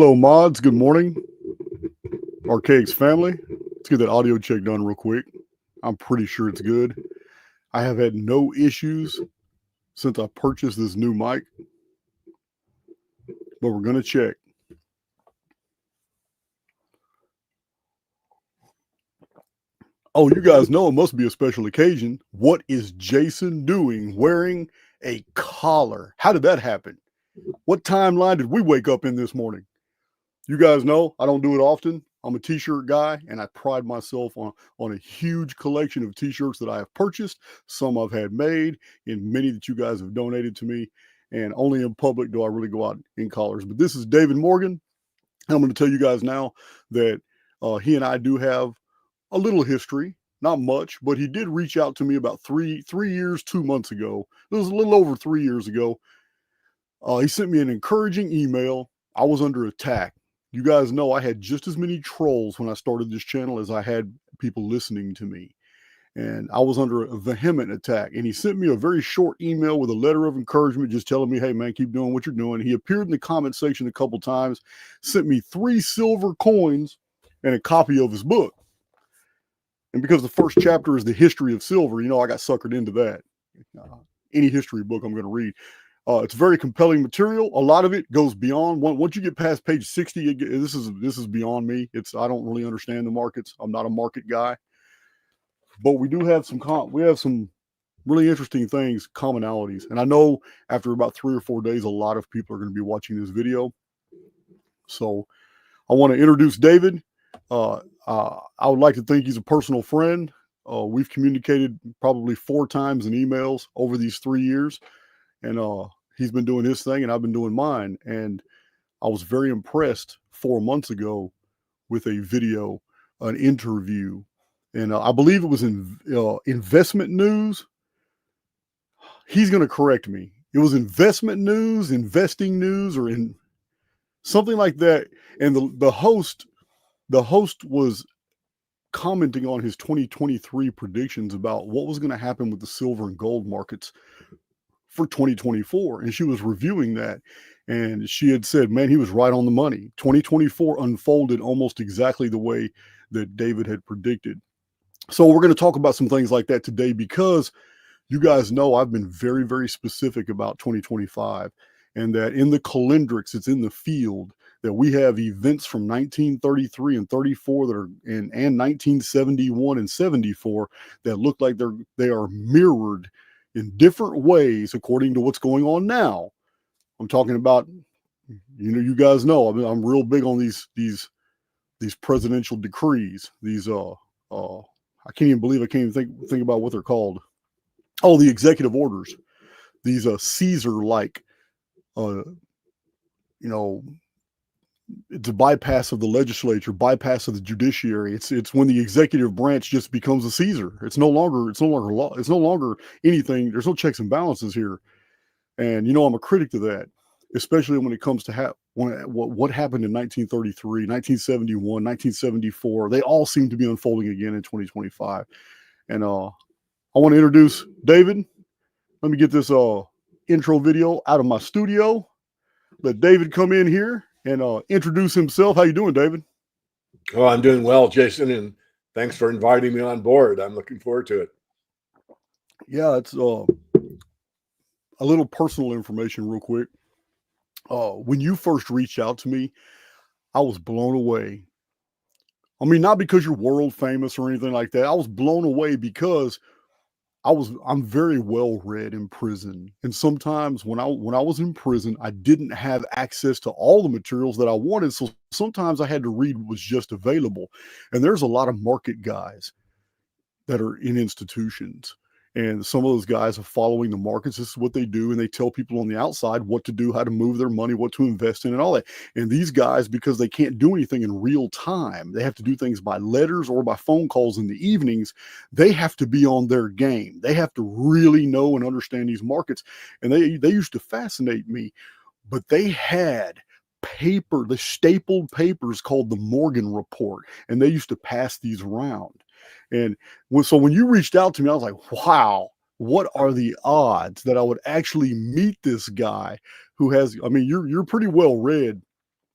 Hello, mods. Good morning. Archaix family. Let's get that audio check done real quick. I'm pretty sure it's good. I have had no issues since I purchased this new mic, but we're going to check. Oh, you guys know it must be a special occasion. What is Jason doing wearing a collar? How did that happen? What timeline did we wake up in this morning? You guys know I don't do it often. I'm a t-shirt guy, and I pride myself on a huge collection of t-shirts that I have purchased. Some I've had made, and many that you guys have donated to me. And only in public do I really go out in collars. But this is David Morgan. And I'm going to tell you guys now that he and I do have a little history, not much, but he did reach out to me about 3 years, 2 months ago. It was a little over 3 years ago. He sent me an encouraging email. I was under attack. You guys know I had just as many trolls when I started this channel as I had people listening to me. And I was under a vehement attack. And he sent me a very short email with a letter of encouragement, just telling me, hey, man, keep doing what you're doing. He appeared in the comment section a couple times, sent me 3 silver coins and a copy of his book. And because the first chapter is the history of silver, you know, I got suckered into that. Any history book I'm going to read. It's very compelling material. A lot of it goes beyond once you get past page 60. This is beyond me. I don't really understand the markets. I'm not a market guy, but we do have some really interesting things, commonalities. And I know after about 3 or 4 days, a lot of people are going to be watching this video. So I want to introduce David. I would like to think he's a personal friend. We've communicated probably 4 times in emails over these 3 years, and he's been doing his thing and I've been doing mine. And I was very impressed 4 months ago with a video, an interview, and I believe it was in investment news. He's going to correct me. It was investment news, investing news, or in something like that. And the host was commenting on his 2023 predictions about what was going to happen with the silver and gold markets for 2024. And she was reviewing that. And she had said, man, he was right on the money. 2024 unfolded almost exactly the way that David had predicted. So we're going to talk about some things like that today, because you guys know I've been very, very specific about 2025, and that in the calendrics, it's in the field, that we have events from 1933 and 34 that are and 1971 and 74 that look like they are mirrored in different ways according to what's going on now. I'm talking about, you guys know, I'm real big on these presidential decrees. These I can't even believe I can't even think about what they're called. Oh, the executive orders. These Caesar-like, it's a bypass of the legislature, bypass of the judiciary. It's when the executive branch just becomes a Caesar. It's no longer law. It's no longer anything. There's no checks and balances here. And I'm a critic to that, especially when it comes to what happened in 1933, 1971, 1974. They all seem to be unfolding again in 2025. And I want to introduce David. Let me get this intro video out of my studio. Let David come in here and introduce himself. How you doing, David? Oh, I'm doing well, Jason, and thanks for inviting me on board. I'm looking forward to it. Yeah, it's a little personal information real quick. When you first reached out to me, I was blown away. I mean, not because you're world famous or anything like that. I was blown away because I'm very well read in prison. And sometimes when I was in prison, I didn't have access to all the materials that I wanted. So sometimes I had to read what was just available. And there's a lot of market guys that are in institutions. And some of those guys are following the markets. This is what they do. And they tell people on the outside what to do, how to move their money, what to invest in, and all that. And these guys, because they can't do anything in real time, they have to do things by letters or by phone calls in the evenings. They have to be on their game. They have to really know and understand these markets. And they used to fascinate me. But they had the stapled papers called the Morgan Report. And they used to pass these around. And so when you reached out to me, I was like, wow, what are the odds that I would actually meet this guy who has, I mean, you're pretty well read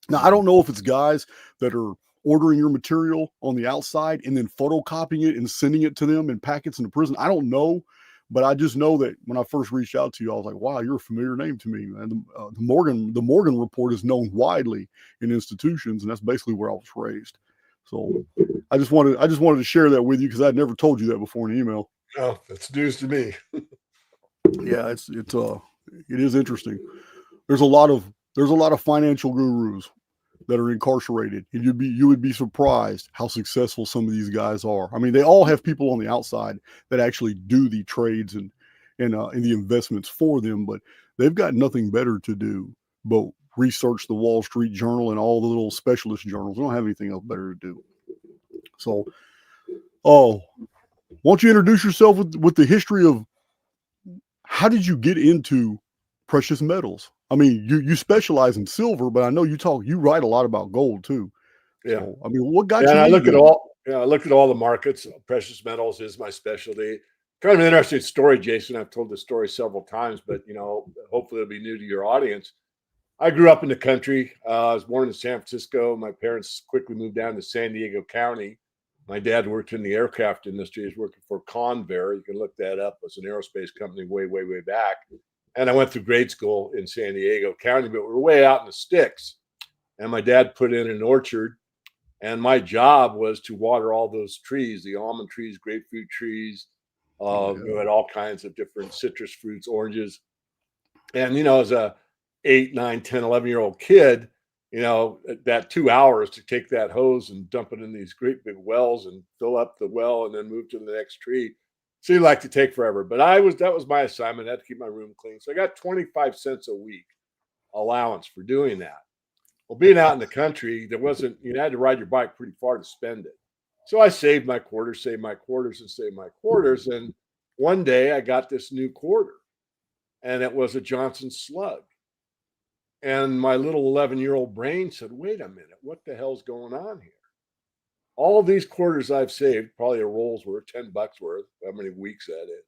Now, I don't know if it's guys that are ordering your material on the outside and then photocopying it and sending it to them in packets in the prison. I don't know, but I just know that when I first reached out to you, I was like, "Wow, you're a familiar name to me." And the Morgan report is known widely in institutions, and that's basically where I was raised. So I just wanted to share that with you because I'd never told you that before in email. Oh, that's news to me. Yeah, it is interesting. There's a lot of financial gurus that are incarcerated, and you would be surprised how successful some of these guys are. I mean, they all have people on the outside that actually do the trades and the investments for them, but they've got nothing better to do but research the Wall Street Journal and all the little specialist journals. They don't have anything else better to do. So, oh, won't you introduce yourself with the history of how did you get into precious metals? I mean, you specialize in silver, but I know you write a lot about gold too. Yeah. So, I mean, what got And you I into look at it? I look at all the markets. Precious metals is my specialty. Kind of an interesting story, Jason. I've told this story several times, but hopefully it'll be new to your audience. I grew up in the country. I was born in San Francisco. My parents quickly moved down to San Diego County. My dad worked in the aircraft industry. He was working for Convair. You can look that up. It was an aerospace company way, way, way back. And I went through grade school in San Diego County, but we were way out in the sticks. And my dad put in an orchard. And my job was to water all those trees, the almond trees, grapefruit trees. We had all kinds of different citrus fruits, oranges. And, as a 8, 9, 10, 11-year-old kid, that 2 hours to take that hose and dump it in these great big wells and fill up the well and then move to the next tree seemed like to take forever. But that was my assignment. I had to keep my room clean. So I got 25 cents a week allowance for doing that. Well, being out in the country, you had to ride your bike pretty far to spend it. So I saved my quarters, saved my quarters, and saved my quarters. And one day I got this new quarter, and it was a Johnson slug. And my little 11-year-old brain said, wait a minute, what the hell's going on here? All these quarters I've saved, probably a roll's worth, $10 worth, how many weeks that is,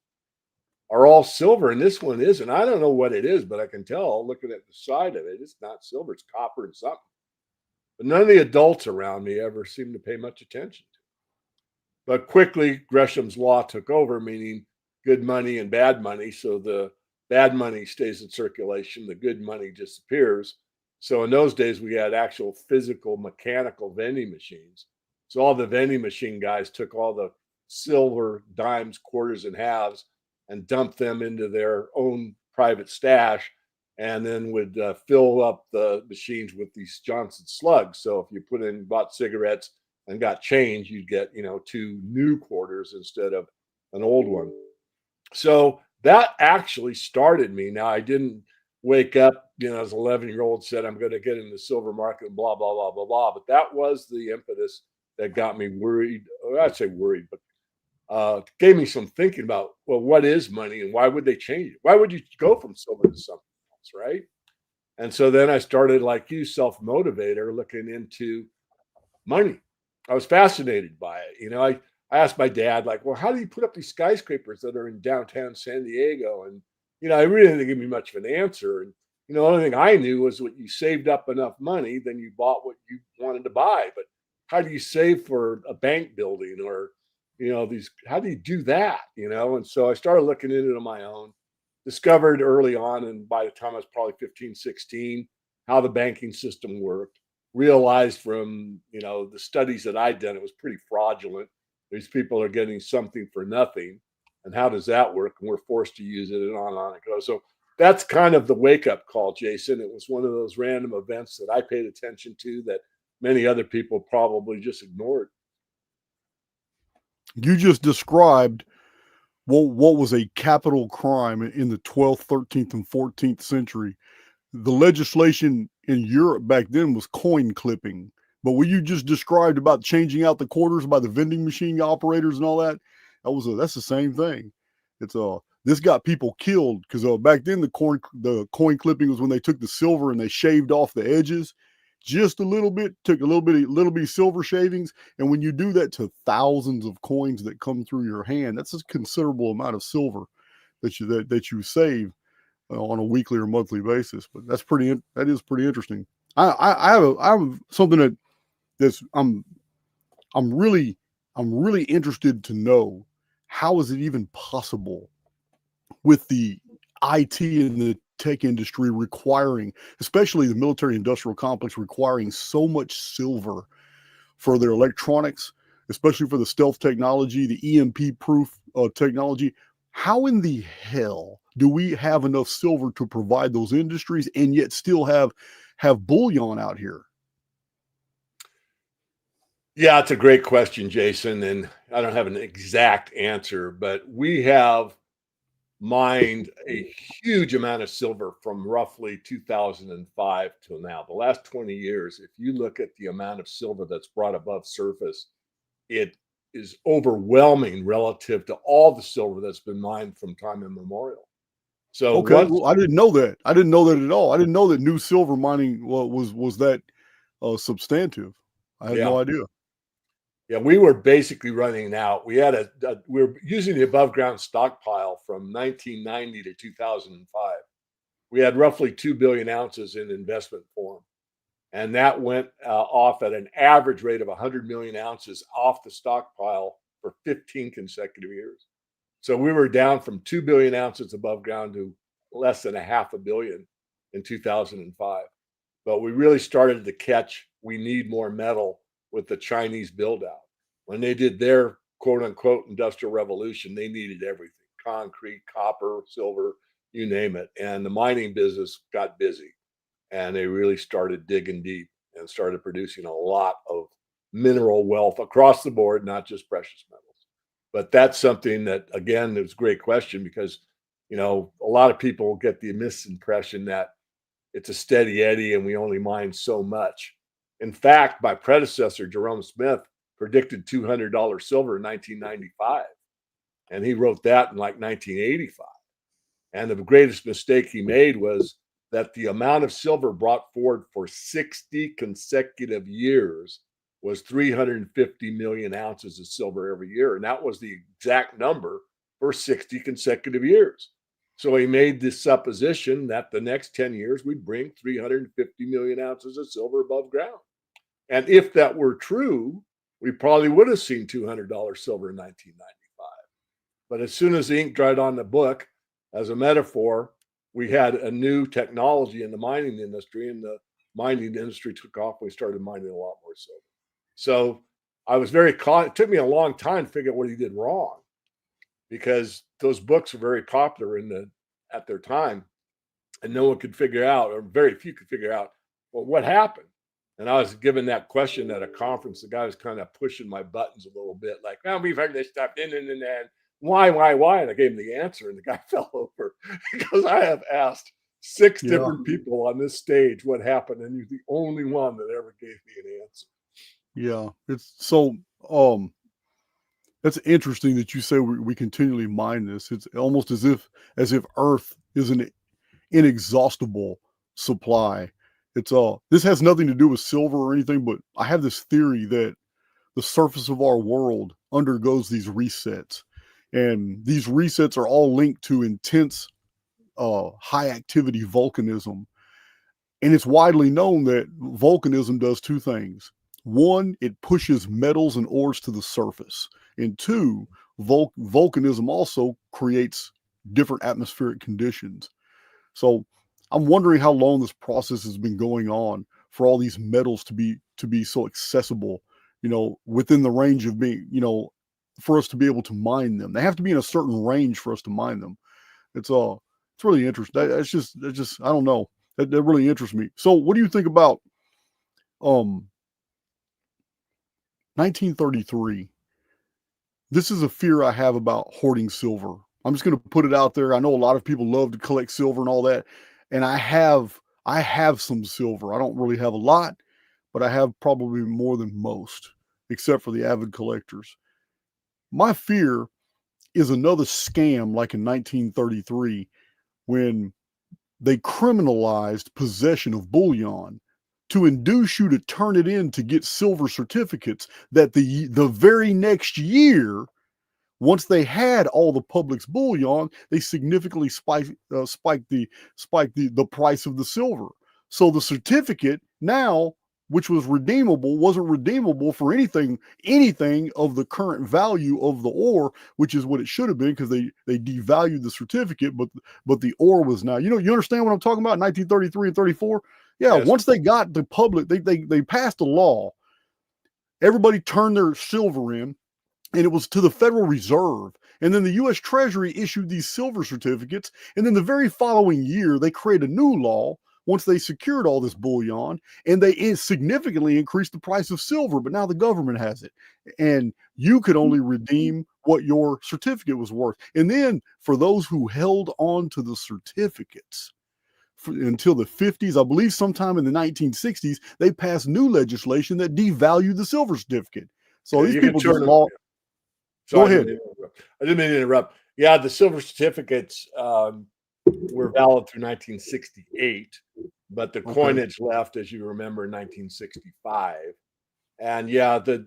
are all silver, and this one isn't. I don't know what it is, but I can tell looking at the side of it, it's not silver, it's copper and something. But none of the adults around me ever seemed to pay much attention to it. But quickly, Gresham's law took over, meaning good money and bad money. So the bad money stays in circulation, the good money disappears. So in those days, we had actual physical mechanical vending machines. So all the vending machine guys took all the silver dimes, quarters, and halves and dumped them into their own private stash, and then would fill up the machines with these Johnson slugs. So if you bought cigarettes and got change, you'd get 2 new quarters instead of an old one. So that actually started me. Now, I didn't wake up, as an 11-year-old said, I'm going to get in the silver market and blah, blah, blah, blah, blah. But that was the impetus that got me worried. I'd say worried, but gave me some thinking about, well, what is money and why would they change it? Why would you go from silver to something else, right? And so then I started, like you, self-motivator, looking into money. I was fascinated by it. I asked my dad, like, well, how do you put up these skyscrapers that are in downtown San Diego? And, I really didn't give me much of an answer. And, the only thing I knew was what you saved up enough money, then you bought what you wanted to buy. But how do you save for a bank building or, how do you do that? And so I started looking into it on my own, discovered early on, and by the time I was probably 15, 16, how the banking system worked, realized from, the studies that I'd done, it was pretty fraudulent. These people are getting something for nothing. And how does that work? And we're forced to use it, and on it goes. So that's kind of the wake-up call, Jason. It was one of those random events that I paid attention to that many other people probably just ignored. You just described what was a capital crime in the 12th, 13th, and 14th century. The legislation in Europe back then was coin clipping. But what you just described about changing out the quarters by the vending machine operators and all that, that's the same thing. This got people killed because back then the coin clipping was when they took the silver and they shaved off the edges just a little bit, took a little bit of silver shavings, and when you do that to thousands of coins that come through your hand, that's a considerable amount of silver that you save on a weekly or monthly basis. But that is pretty interesting. I have something that's I'm really interested to know, how is it even possible with the IT and the tech industry requiring, especially the military industrial complex, requiring so much silver for their electronics, especially for the stealth technology, the EMP proof technology. How in the hell do we have enough silver to provide those industries and yet still have bullion out here? Yeah, it's a great question, Jason. And I don't have an exact answer, but we have mined a huge amount of silver from roughly 2005 till now. The last 20 years, if you look at the amount of silver that's brought above surface, it is overwhelming relative to all the silver that's been mined from time immemorial. So Okay, once, well, I didn't know that. I didn't know that at all. I didn't know that new silver mining was that substantive. I had yeah, no idea. yeah, we were basically running out. We had we were using the above ground stockpile from 1990 to 2005. We had roughly 2 billion ounces in investment form. And that went off at an average rate of 100 million ounces off the stockpile for 15 consecutive years. So we were down from 2 billion ounces above ground to less than a half a billion in 2005. But we really started to catch, we need more metal with the Chinese build out. When they did their quote unquote industrial revolution, they needed everything: concrete, copper, silver, you name it. And the mining business got busy and they really started digging deep and started producing a lot of mineral wealth across the board, not just precious metals. But that's something that, again, it's a great question because, a lot of people get the misimpression that it's a steady eddy and we only mine so much. In fact, my predecessor, Jerome Smith, predicted $200 silver in 1995. And he wrote that in like 1985. And the greatest mistake he made was that the amount of silver brought forward for 60 consecutive years was 350 million ounces of silver every year. And that was the exact number for 60 consecutive years. So he made this supposition that the next 10 years we'd bring 350 million ounces of silver above ground. And if that were true, we probably would have seen $200 silver in 1995. But as soon as the ink dried on the book, as a metaphor, we had a new technology in the mining industry, and the mining industry took off. We started mining a lot more silver. So I was very caught. It took me a long time to figure out what he did wrong, because those books were very popular at their time, and no one could figure out, or very few could figure out, well, what happened. And I was given that question at a conference. The guy was kind of pushing my buttons a little bit, like, "Well, we've heard this stuff, and why?" And I gave him the answer, and the guy fell over because I have asked 6 Yeah, different people on this stage what happened, and he's the only one that ever gave me an answer. yeah. It's so that's interesting that you say we continually mine this. It's almost as if Earth is an inexhaustible supply. It's this has nothing to do with silver or anything, but I have this theory that the surface of our world undergoes these resets, and these resets are all linked to intense high activity volcanism. And it's widely known that volcanism does two things. One, it pushes metals and ores to the surface. And two, volcanism also creates different atmospheric conditions. So I'm wondering how long this process has been going on for all these metals to be so accessible, within the range of being, for us to be able to mine them. They have to be in a certain range for us to mine them. It's really interesting. It's just I don't know. That really interests me. So what do you think about 1933? This is a fear I have about hoarding silver. I'm just going to put it out there. I know a lot of people love to collect silver and all that, and I have some silver. I don't really have a lot, but I have probably more than most, except for the avid collectors. My fear is another scam like in 1933, when they criminalized possession of bullion to induce you to turn it in to get silver certificates, that the very next year, once they had all the public's bullion, they significantly spiked the price of the silver. So the certificate now, which was redeemable, wasn't redeemable for anything of the current value of the ore, which is what it should have been, because they devalued the certificate, but the ore was now. You understand what I'm talking about? 1933 and 34. Yeah, Yes. once they got the public, they passed a law. Everybody turned their silver in, and it was to the Federal Reserve. And then the U.S. Treasury issued these silver certificates. And then the very following year, they created a new law once they secured all this bullion, and they significantly increased the price of silver. But now the government has it, and you could only redeem what your certificate was worth. And then for those who held on to the certificates until the 50s, I believe sometime in the 1960s, they passed new legislation that devalued the silver certificate. So these people just lost. Go ahead. I didn't mean to interrupt. Yeah, the silver certificates were valid through 1968, but the coinage left, as you remember, in 1965. And yeah, a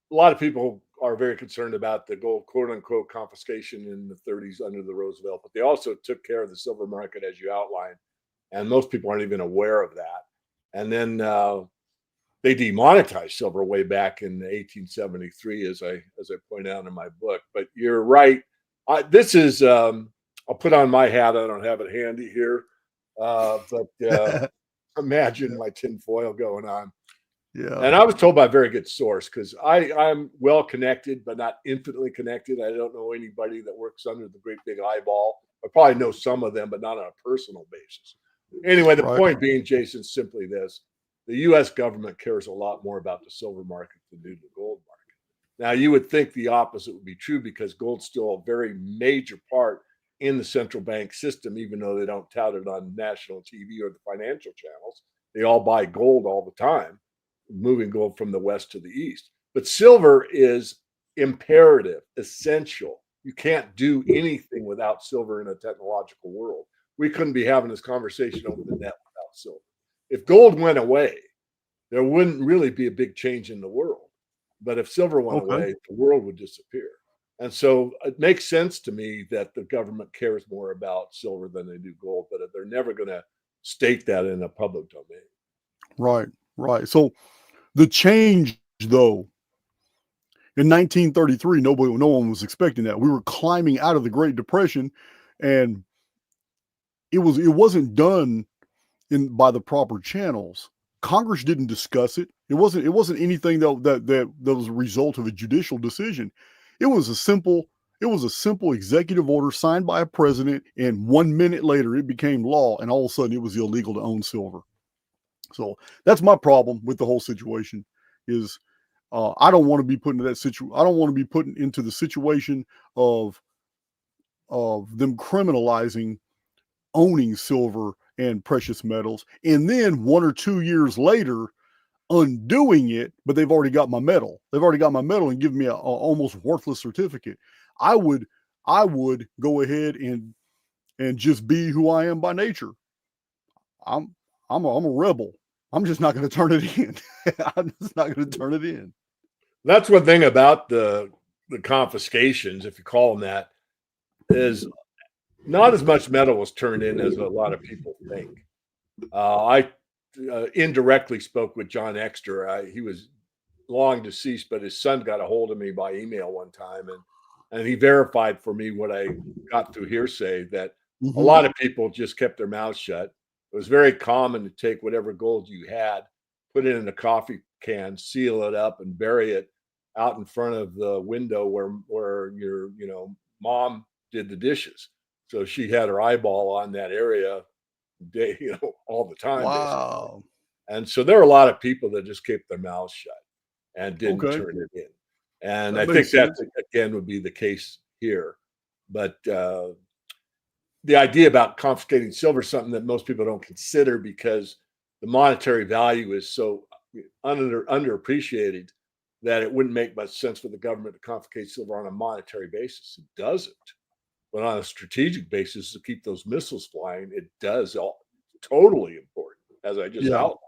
lot of people are very concerned about the gold, quote unquote, confiscation in the 30s under the Roosevelt, but they also took care of the silver market, as you outlined. And most people aren't even aware of that. And then they demonetized silver way back in 1873, as I point out in my book. But you're right. This is I'll put on my hat. I don't have it handy here, but imagine my tinfoil going on. Yeah. And I was told by a very good source, because I'm well connected, but not infinitely connected. I don't know anybody that works under the great big eyeball. I probably know some of them, but not on a personal basis. Anyway, the point being, Jason, simply this: the U.S. government cares a lot more about the silver market than do the gold market. Now, you would think the opposite would be true, because gold's still a very major part in the central bank system, even though they don't tout it on national TV or the financial channels. They all buy gold all the time, moving gold from the west to the east. But silver is imperative, essential. You can't do anything without silver in a technological world. We couldn't be having this conversation over the net without silver. If gold went away, there wouldn't really be a big change in the world. But if silver went away, the world would disappear. And so it makes sense to me that the government cares more about silver than they do gold, but they're never going to state that in a public domain. Right. So the change, though, in 1933, no one was expecting that. We were climbing out of the Great Depression, and it wasn't done by the proper channels. Congress didn't discuss it. It wasn't anything that was a result of a judicial decision. It was a simple executive order signed by a president, and 1 minute later it became law, and all of a sudden it was illegal to own silver. So that's my problem with the whole situation. Is I don't want to be put into that situation. I don't want to be put into the situation of them criminalizing owning silver and precious metals, and then 1 or 2 years later undoing it. But they've already got my metal. They've already got my metal and give me a almost worthless certificate. I would go ahead and just be who I am by nature. I'm a rebel. I'm just not going to turn it in. I'm just not going to turn it in. That's one thing about the confiscations, if you call them that, is not as much metal was turned in as a lot of people think. I indirectly spoke with John Exter. He was long deceased, but his son got a hold of me by email one time, and he verified for me what I got through hearsay, that a lot of people just kept their mouths shut. It was very common to take whatever gold you had, put it in a coffee can, seal it up, and bury it out in front of the window where your mom did the dishes. So she had her eyeball on that area all the time. Wow. Basically. And so there are a lot of people that just kept their mouths shut and didn't turn it in. And I think that, again, would be the case here. But the idea about confiscating silver is something that most people don't consider, because the monetary value is so underappreciated that it wouldn't make much sense for the government to confiscate silver on a monetary basis. It doesn't. But on a strategic basis, to keep those missiles flying, it does. Totally important, as I just outlined.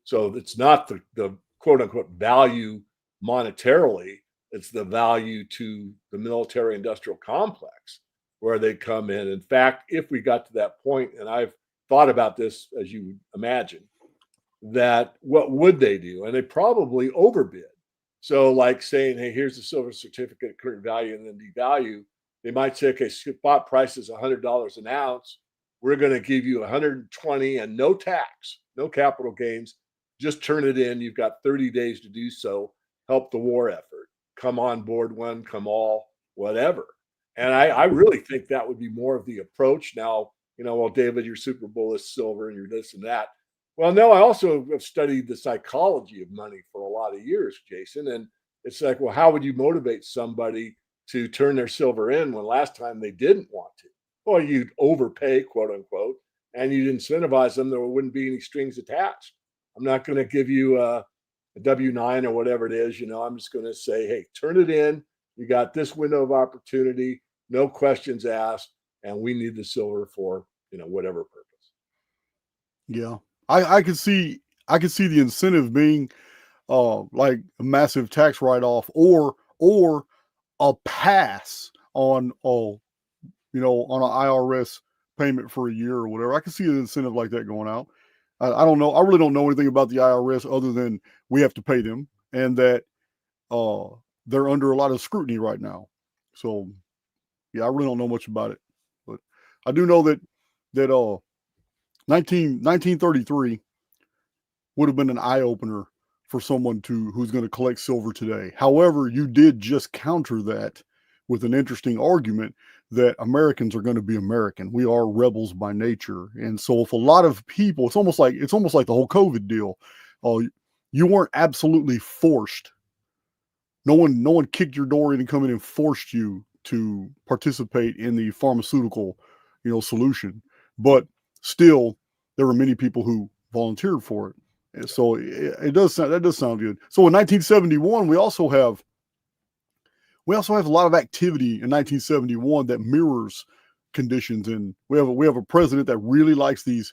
So it's not the quote unquote value monetarily, it's the value to the military industrial complex where they come in. In fact, if we got to that point, and I've thought about this, as you would imagine, that what would they do? And they probably overbid. So, like saying, hey, here's the silver certificate at current value and then devalue, they might say, okay, spot price is $100 an ounce. We're going to give you 120 and no tax, no capital gains. Just turn it in. You've got 30 days to do so. Help the war effort. Come on board one, come all, whatever. And I really think that would be more of the approach. Now, well, David, your Super Bowl is silver and you're this and that. Well, no, I also have studied the psychology of money for a lot of years, Jason. And it's like, well, how would you motivate somebody to turn their silver in when last time they didn't want to? Well, you'd overpay, quote unquote, and you'd incentivize them. There wouldn't be any strings attached. I'm not going to give you a W-9 or whatever it is. I'm just going to say, hey, turn it in. You got this window of opportunity, no questions asked, and we need the silver for, whatever purpose. Yeah. I could see the incentive being like a massive tax write-off or a pass on on an IRS payment for a year or whatever. I can see an incentive like that going out. I don't know. I really don't know anything about the IRS other than we have to pay them and that they're under a lot of scrutiny right now. So yeah, I really don't know much about it, but I do know that 1933 would have been an eye opener for someone who's going to collect silver today. However, you did just counter that with an interesting argument that Americans are going to be American. We are rebels by nature. And so if a lot of people, it's almost like the whole COVID deal. You weren't absolutely forced. No one kicked your door in and come in and forced you to participate in the pharmaceutical, solution. But still, there were many people wwho volunteered for it. And so that does sound good. So in 1971, we also have a lot of activity in 1971 that mirrors conditions, and we have a president that really likes these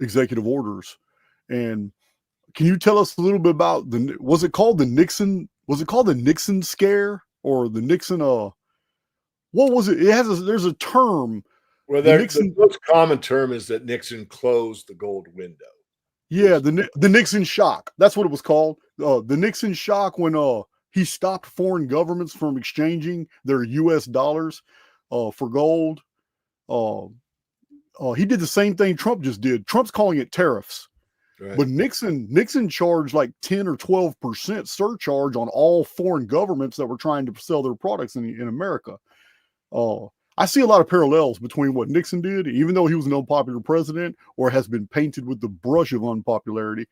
executive orders. And can you tell us a little bit about was it called the Nixon scare or the Nixon what was it? There's a term. Well, the most common term is that Nixon closed the gold window. Yeah, the Nixon shock. That's what it was called. The Nixon shock when he stopped foreign governments from exchanging their U.S. dollars for gold. He did the same thing Trump just did. Trump's calling it tariffs. Right. But Nixon charged like 10 or 12% surcharge on all foreign governments that were trying to sell their products in America. I see a lot of parallels between what Nixon did, even though he was an unpopular president or has been painted with the brush of unpopularity.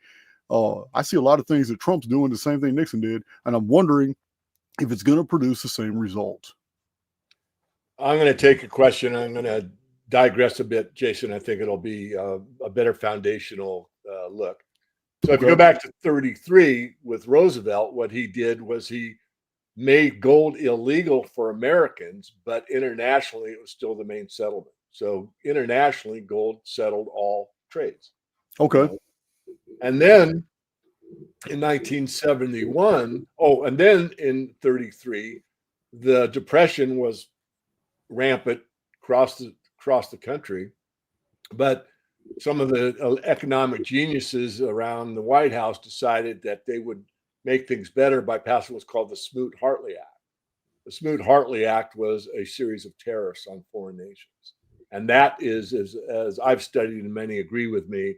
I see a lot of things that Trump's doing, the same thing Nixon did, and I'm wondering if it's going to produce the same result. I'm going to take a question. I'm going to digress a bit, Jason. I think it'll be a better foundational look. So if you go back to 33 with Roosevelt, what he did was he made gold illegal for Americans, but internationally it was still the main settlement. So internationally, gold settled all trades. Okay. And then in 1971, and then in 33, the Depression was rampant across the country, but some of the economic geniuses around the White House decided that they would make things better by passing what's called the Smoot-Hartley Act. The Smoot-Hartley Act was a series of tariffs on foreign nations. And that is, as I've studied and many agree with me,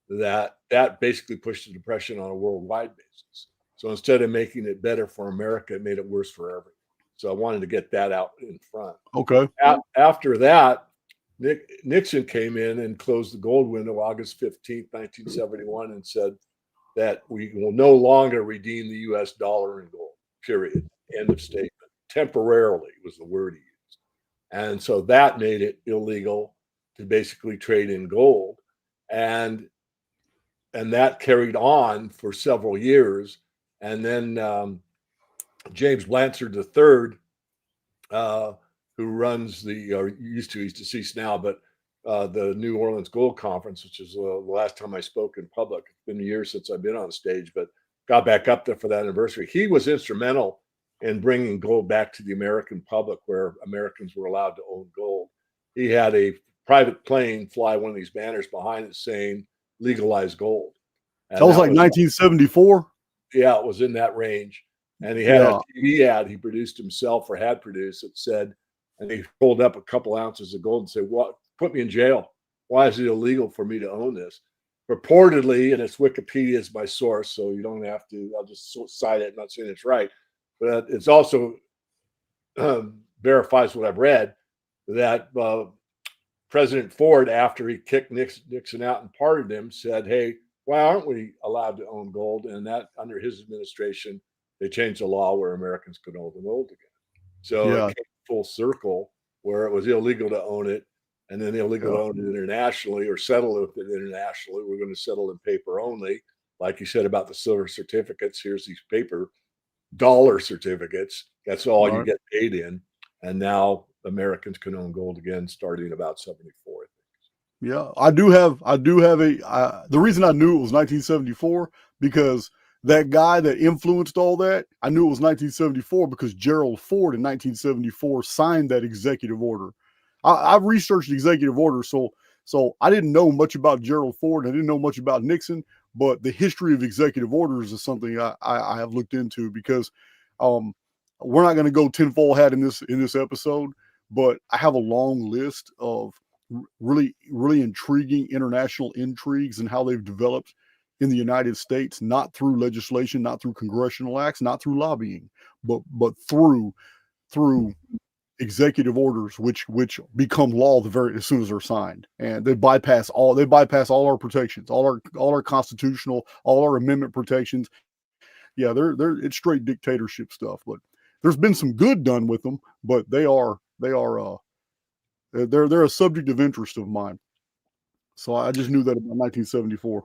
that basically pushed the Depression on a worldwide basis. So instead of making it better for America, it made it worse for everyone. So I wanted to get that out in front. Okay. After that, Nixon came in and closed the gold window August 15th, 1971, and said that we will no longer redeem the U.S. dollar in gold, period. End of statement. Temporarily was the word he used. And so that made it illegal to basically trade in gold. And that carried on for several years. And then James Blanchard III, who runs he's deceased now, but the New Orleans Gold Conference, which is the last time I spoke in public. It's been years since I've been on stage, but got back up there for that anniversary. He was instrumental in bringing gold back to the American public where Americans were allowed to own gold. He had a private plane fly one of these banners behind it saying legalize gold. And that was like 1974. Yeah, it was in that range. And he had a TV ad he produced himself or had produced that said, and he pulled up a couple ounces of gold and said, "What? Put me in jail. Why is it illegal for me to own this?" Purportedly, and it's Wikipedia is my source, so you don't have to. I'll just cite it. I'm not saying it's right, but it's also verifies what I've read that President Ford, after he kicked Nixon out and pardoned him, said, "Hey, why aren't we allowed to own gold?" And that under his administration, they changed the law where Americans could own the gold again. So it came full circle where it was illegal to own it, and then illegal to own it internationally or settle with it internationally. We're going to settle in paper only. Like you said about the silver certificates, here's these paper dollar certificates. That's all you get paid in. And now Americans can own gold again starting about 74. Yeah, I do have the reason I knew it was 1974 because that guy that influenced all that, I knew it was 1974 because Gerald Ford in 1974 signed that executive order. I've researched executive orders, so I didn't know much about Gerald Ford. I didn't know much about Nixon, but the history of executive orders is something I have looked into because we're not going to go tinfoil hat in this episode, but I have a long list of really intriguing international intrigues and how they've developed in the United States, not through legislation, not through congressional acts, not through lobbying, but through executive orders, which become law as soon as they're signed, and they bypass all our protections, all our constitutional, all our amendment protections. Yeah, it's straight dictatorship stuff. But there's been some good done with them, but they're a subject of interest of mine. So I just knew that about 1974.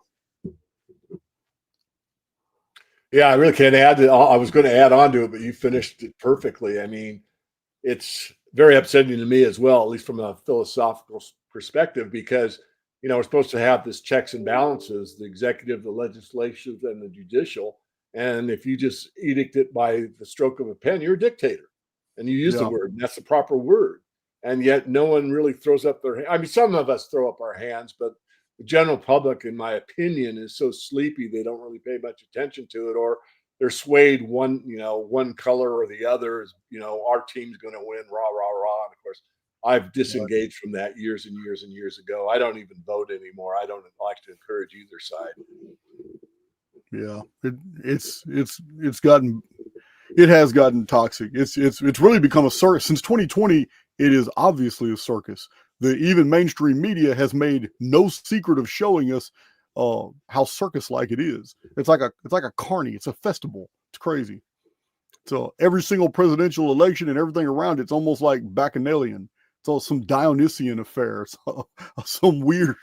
Yeah, I really can't add to. I was going to add on to it, but you finished it perfectly. I mean, it's very upsetting to me as well, at least from a philosophical perspective, because we're supposed to have this checks and balances: the executive, the legislative, and the judicial. And if you just edict it by the stroke of a pen, you're a dictator. And you use the word, and that's the proper word. And yet no one really throws up their hand. I mean, some of us throw up our hands, but the general public, in my opinion, is so sleepy they don't really pay much attention to it, or they're swayed one color or the other. Is our team's going to win, rah rah rah. And of course, I've disengaged from that years and years and years ago. I don't even vote anymore. I don't like to encourage either side. Yeah, it has gotten toxic. It's really become a circus since 2020. It is obviously a circus. Even mainstream media has made no secret of showing us how circus-like it is. It's like a carny. It's a festival. It's crazy. So every single presidential election and everything around it's almost like Bacchanalian. It's all some Dionysian affair. So, some weird,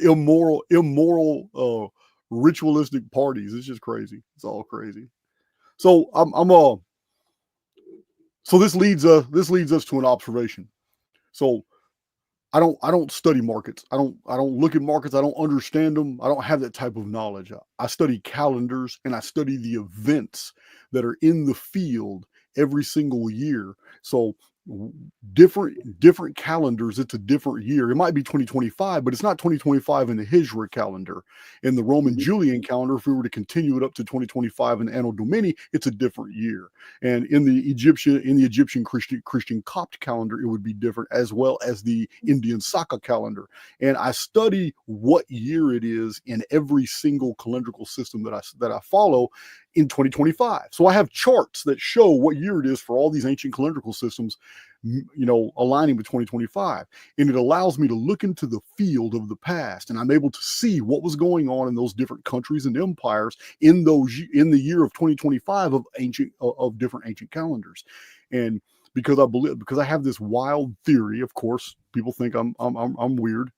immoral, ritualistic parties. It's just crazy. It's all crazy. So so this leads us to an observation. So I don't study markets. I don't look at markets. I don't understand them. I don't have that type of knowledge. I study calendars and I study the events that are in the field every single year. So different calendars, it's a different year. It might be 2025, but it's not 2025 in the Hijra calendar. In the Roman Julian calendar, if we were to continue it up to 2025 in Anno Domini, it's a different year. And in the Egyptian Christian Copt calendar, it would be different, as well as the Indian Saka calendar. And I study what year it is in every single calendrical system that I follow in 2025. So I have charts that show what year it is for all these ancient calendrical systems, aligning with 2025. And it allows me to look into the field of the past, and I'm able to see what was going on in those different countries and empires in the year of 2025 of different ancient calendars. And because I have this wild theory, of course, people think I'm weird,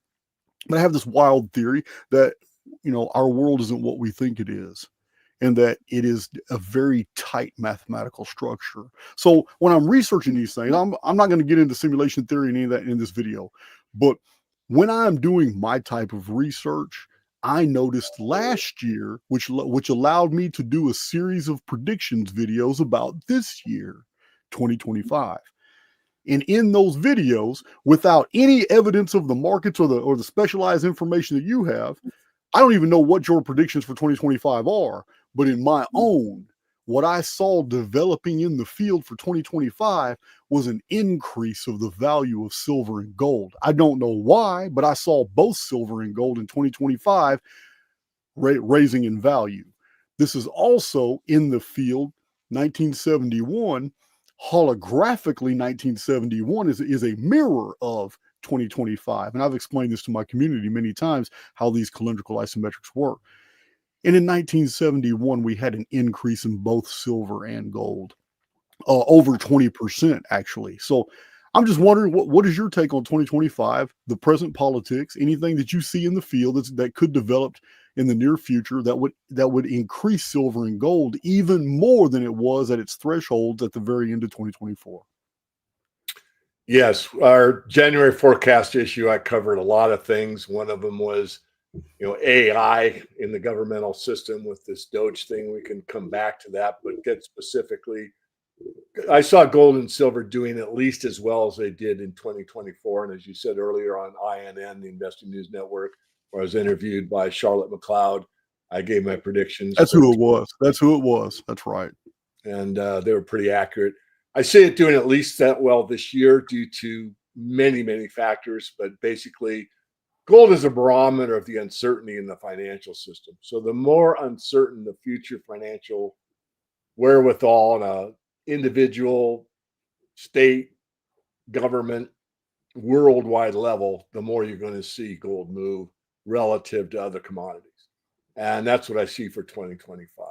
but I have this wild theory that our world isn't what we think it is, and that it is a very tight mathematical structure. So when I'm researching these things, I'm not going to get into simulation theory and any of that in this video, but when I'm doing my type of research, I noticed last year, which allowed me to do a series of predictions videos about this year, 2025. And in those videos, without any evidence of the markets or the specialized information that you have, I don't even know what your predictions for 2025 are. But in my own, what I saw developing in the field for 2025 was an increase of the value of silver and gold. I don't know why, but I saw both silver and gold in 2025 raising in value. This is also in the field 1971. Holographically, 1971 is a mirror of 2025. And I've explained this to my community many times, how these calendrical isometrics work. And in 1971, we had an increase in both silver and gold, over 20% actually. So I'm just wondering, what is your take on 2025, the present politics, anything that you see in the field that could develop in the near future that would increase silver and gold even more than it was at its thresholds at the very end of 2024? Yes, our January forecast issue, I covered a lot of things. One of them was, AI in the governmental system with this Doge thing. We can come back to that, but get specifically, I saw gold and silver doing at least as well as they did in 2024. And as you said earlier on INN, the Investing News Network, where I was interviewed by Charlotte McLeod, I gave my predictions. That's who it was. That's who it was. That's right. And they were pretty accurate. I see it doing at least that well this year due to many, many factors, but basically gold is a barometer of the uncertainty in the financial system. So the more uncertain the future financial wherewithal on a individual, state, government, worldwide level, the more you're going to see gold move relative to other commodities. And that's what I see for 2025.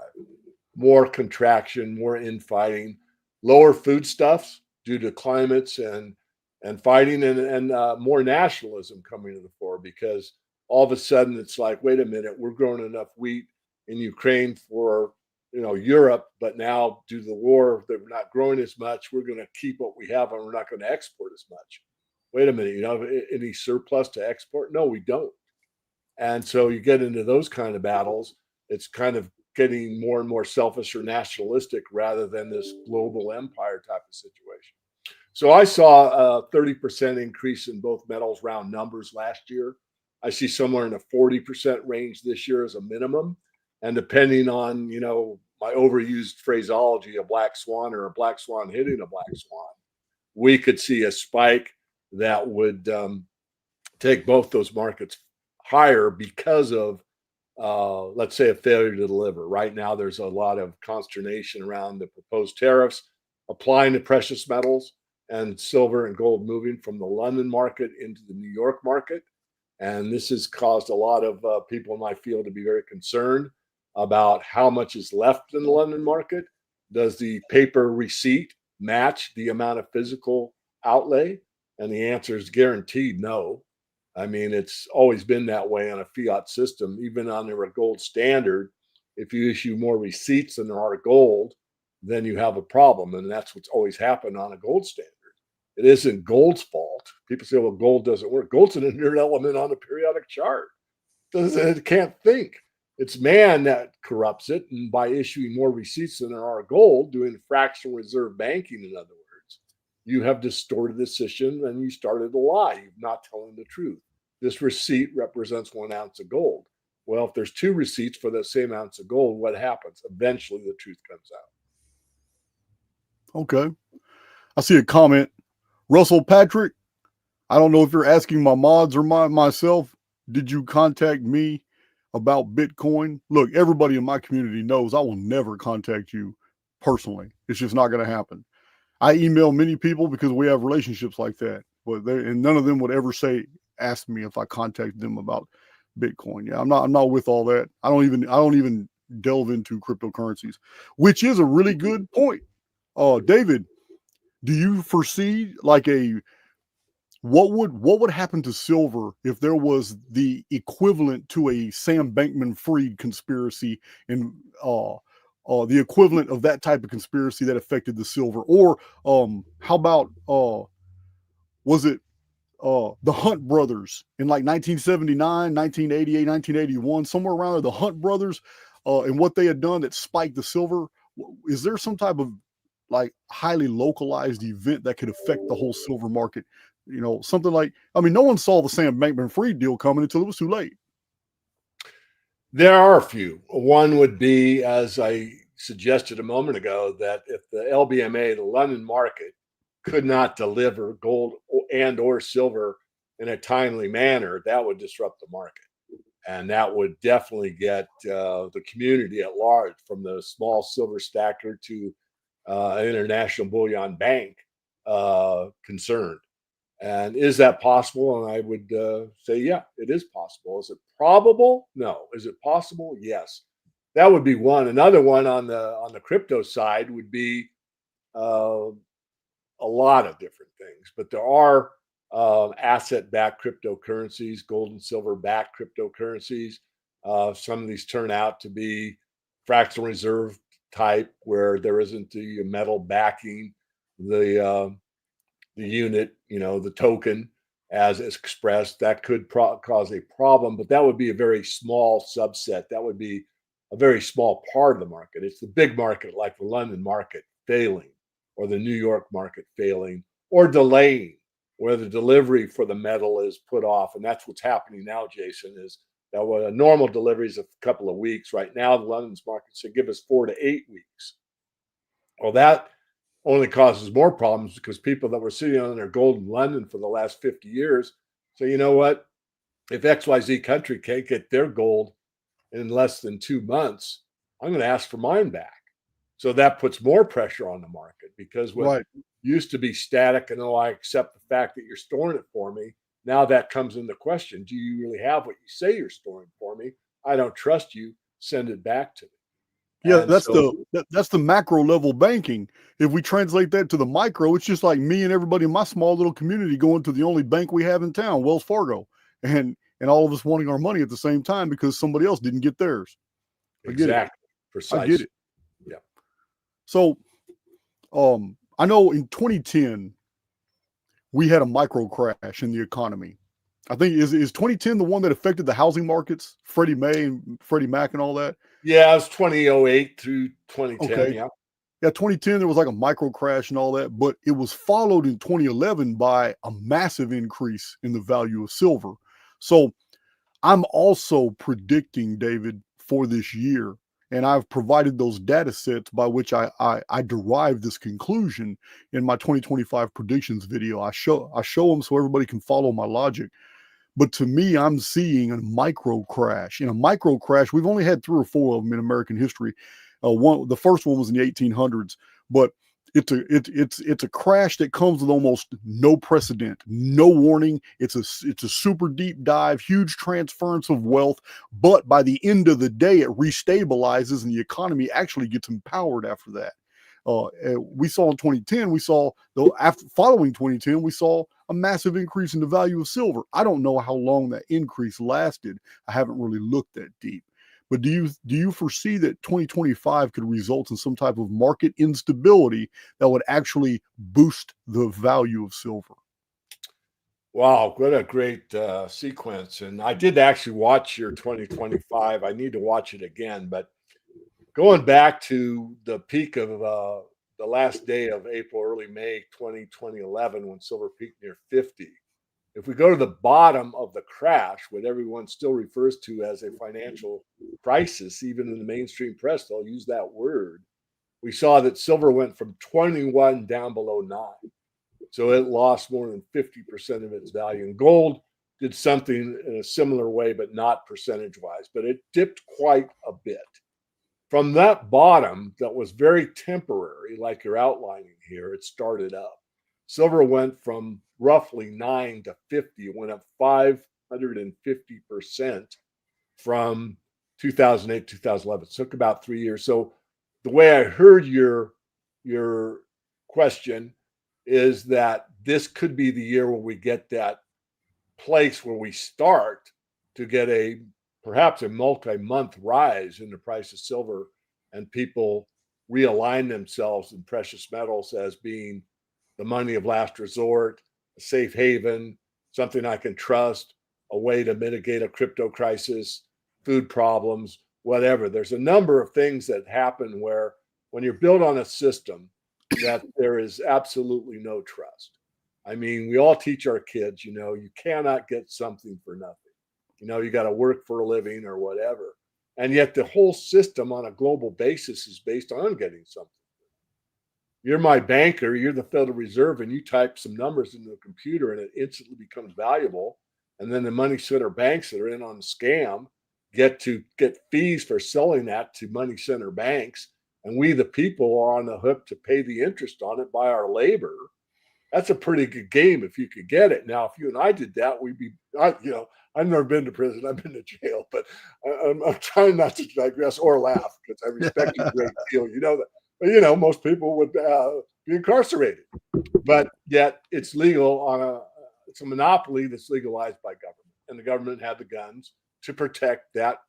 More contraction, more infighting, lower foodstuffs due to climates and fighting, and more nationalism coming to the fore, because all of a sudden it's like, wait a minute, we're growing enough wheat in Ukraine for Europe, but now due to the war, they're not growing as much. We're going to keep what we have, and we're not going to export as much. Wait a minute, any surplus to export? No, we don't. And so you get into those kind of battles. It's kind of getting more and more selfish or nationalistic rather than this global empire type of situation. So I saw a 30% increase in both metals, round numbers, last year. I see somewhere in the 40% range this year as a minimum. And depending on, my overused phraseology, a black swan or a black swan hitting a black swan, we could see a spike that would take both those markets higher because of, let's say, a failure to deliver. Right now, there's a lot of consternation around the proposed tariffs applying to precious metals and silver and gold moving from the London market into the New York market. And this has caused a lot of people in my field to be very concerned about how much is left in the London market. Does the paper receipt match the amount of physical outlay? And the answer is guaranteed no. I mean, it's always been that way on a fiat system. Even under a gold standard, if you issue more receipts than there are gold, then you have a problem. And that's what's always happened on a gold standard. It isn't gold's fault. People say, well, gold doesn't work. Gold's an inherent element on the periodic chart. It can't think. It's man that corrupts it. And by issuing more receipts than there are gold, doing fractional reserve banking, in other words, you have distorted the system and you started a lie. You're not telling the truth. This receipt represents 1 ounce of gold. Well, if there's 2 receipts for the same ounce of gold, what happens? Eventually the truth comes out. Okay. I see a comment. Russell Patrick, I don't know if you're asking my mods or myself. Did you contact me about Bitcoin? Look, everybody in my community knows I will never contact you personally. It's just not going to happen. I email many people because we have relationships like that, but and none of them would ever ask me if I contacted them about Bitcoin. Yeah, I'm not with all that. I don't even delve into cryptocurrencies, which is a really good point. David, do you foresee like what would happen to silver if there was the equivalent to a Sam Bankman-Fried conspiracy, and the equivalent of that type of conspiracy that affected the silver? Or how about was it the Hunt brothers in like 1979, 1988, 1981, somewhere around there, the Hunt brothers and what they had done that spiked the silver? Is there some type of like highly localized event that could affect the whole silver market. You know, something like, I mean, no one saw the Sam Bankman-Fried deal coming until it was too late. There are a few. One would be, as I suggested a moment ago, that if the LBMA, the London market, could not deliver gold and or silver in a timely manner, that would disrupt the market. And that would definitely get the community at large, from the small silver stacker to an international bullion bank, concerned. And is that possible? And I would say, yeah, it is possible. Is it probable? No. Is it possible? Yes. That would be one. Another one on the crypto side would be uh, a lot of different things, but there are asset-backed cryptocurrencies, gold and silver-backed cryptocurrencies. Some of these turn out to be fractional reserve type, where there isn't the metal backing the unit, the token as it's expressed. That could cause a problem, but that would be a very small subset. That would be a very small part of the market. It's the big market, like the London market failing, or the New York market failing, or delaying, where the delivery for the metal is put off. And that's what's happening now, Jason, is that a normal delivery is a couple of weeks. Right now, the London's market should give us 4 to 8 weeks. Well, that only causes more problems, because people that were sitting on their gold in London for the last 50 years say, you know what? If XYZ country can't get their gold in less than 2 months, I'm going to ask for mine back. So that puts more pressure on the market, because what Right. used to be static and, oh, I accept the fact that you're storing it for me, now that comes into question. Do you really have what you say you're storing for me? I don't trust you. Send it back to me. Yeah, And so, that's the macro level banking. If we translate that to the micro, it's just like me and everybody in my small little community going to the only bank we have in town, Wells Fargo, and all of us wanting our money at the same time because somebody else didn't get theirs. I get it. exactly, I get precisely. it. Yeah. So, I know in 2010 we had a micro crash in the economy. I think is 2010 the one that affected the housing markets, Freddie Mae and Freddie Mac and all that. Yeah, it was 2008 through 2010. Okay. Yeah. Yeah, 2010 there was like a micro crash and all that, but it was followed in 2011 by a massive increase in the value of silver. So I'm also predicting, David, for this year, and I've provided those data sets by which I derive this conclusion in my 2025 predictions video. I show them so everybody can follow my logic. But to me, I'm seeing a micro crash. In a micro crash, we've only had 3 or 4 of them in American history. The first one was in the 1800s, but it's a crash that comes with almost no precedent, no warning. It's a super deep dive, huge transference of wealth. But by the end of the day, it restabilizes, and the economy actually gets empowered after that. We saw in 2010, after following 2010, we saw a massive increase in the value of silver. I don't know how long that increase lasted. I haven't really looked that deep. But do you foresee that 2025 could result in some type of market instability that would actually boost the value of silver? Wow, what a great sequence. And I did actually watch your 2025. I need to watch it again. But going back to the peak of the last day of April, early May 2011, when silver peaked near 50. If we go to the bottom of the crash, what everyone still refers to as a financial crisis, even in the mainstream press, they'll use that word. We saw that silver went from 21 down below 9. So it lost more than 50% of its value. And gold did something in a similar way, but not percentage wise, but it dipped quite a bit. From that bottom, that was very temporary, like you're outlining here, it started up. Silver went from roughly 9 to 50, it went up 550% from 2008 2011. It took about 3 years. So the way I heard your question is that this could be the year where we get that place where we start to get perhaps a multi-month rise in the price of silver, and people realign themselves in precious metals as being the money of last resort, a safe haven, something I can trust, a way to mitigate a crypto crisis, food problems, whatever. There's a number of things that happen where, when you're built on a system that there is absolutely no trust. I mean, we all teach our kids, you cannot get something for nothing. You got to work for a living or whatever. And yet the whole system on a global basis is based on getting something. You're my banker, you're the Federal Reserve, and you type some numbers into the computer and it instantly becomes valuable. And then the money center banks that are in on the scam get fees for selling that to money center banks. And we, the people, are on the hook to pay the interest on it by our labor. That's a pretty good game if you could get it. Now, if you and I did that, I've never been to prison. I've been to jail, but I'm trying not to digress or laugh because I respect you a great deal. You know that. But, most people would be incarcerated, but yet it's legal it's a monopoly that's legalized by government, and the government had the guns to protect that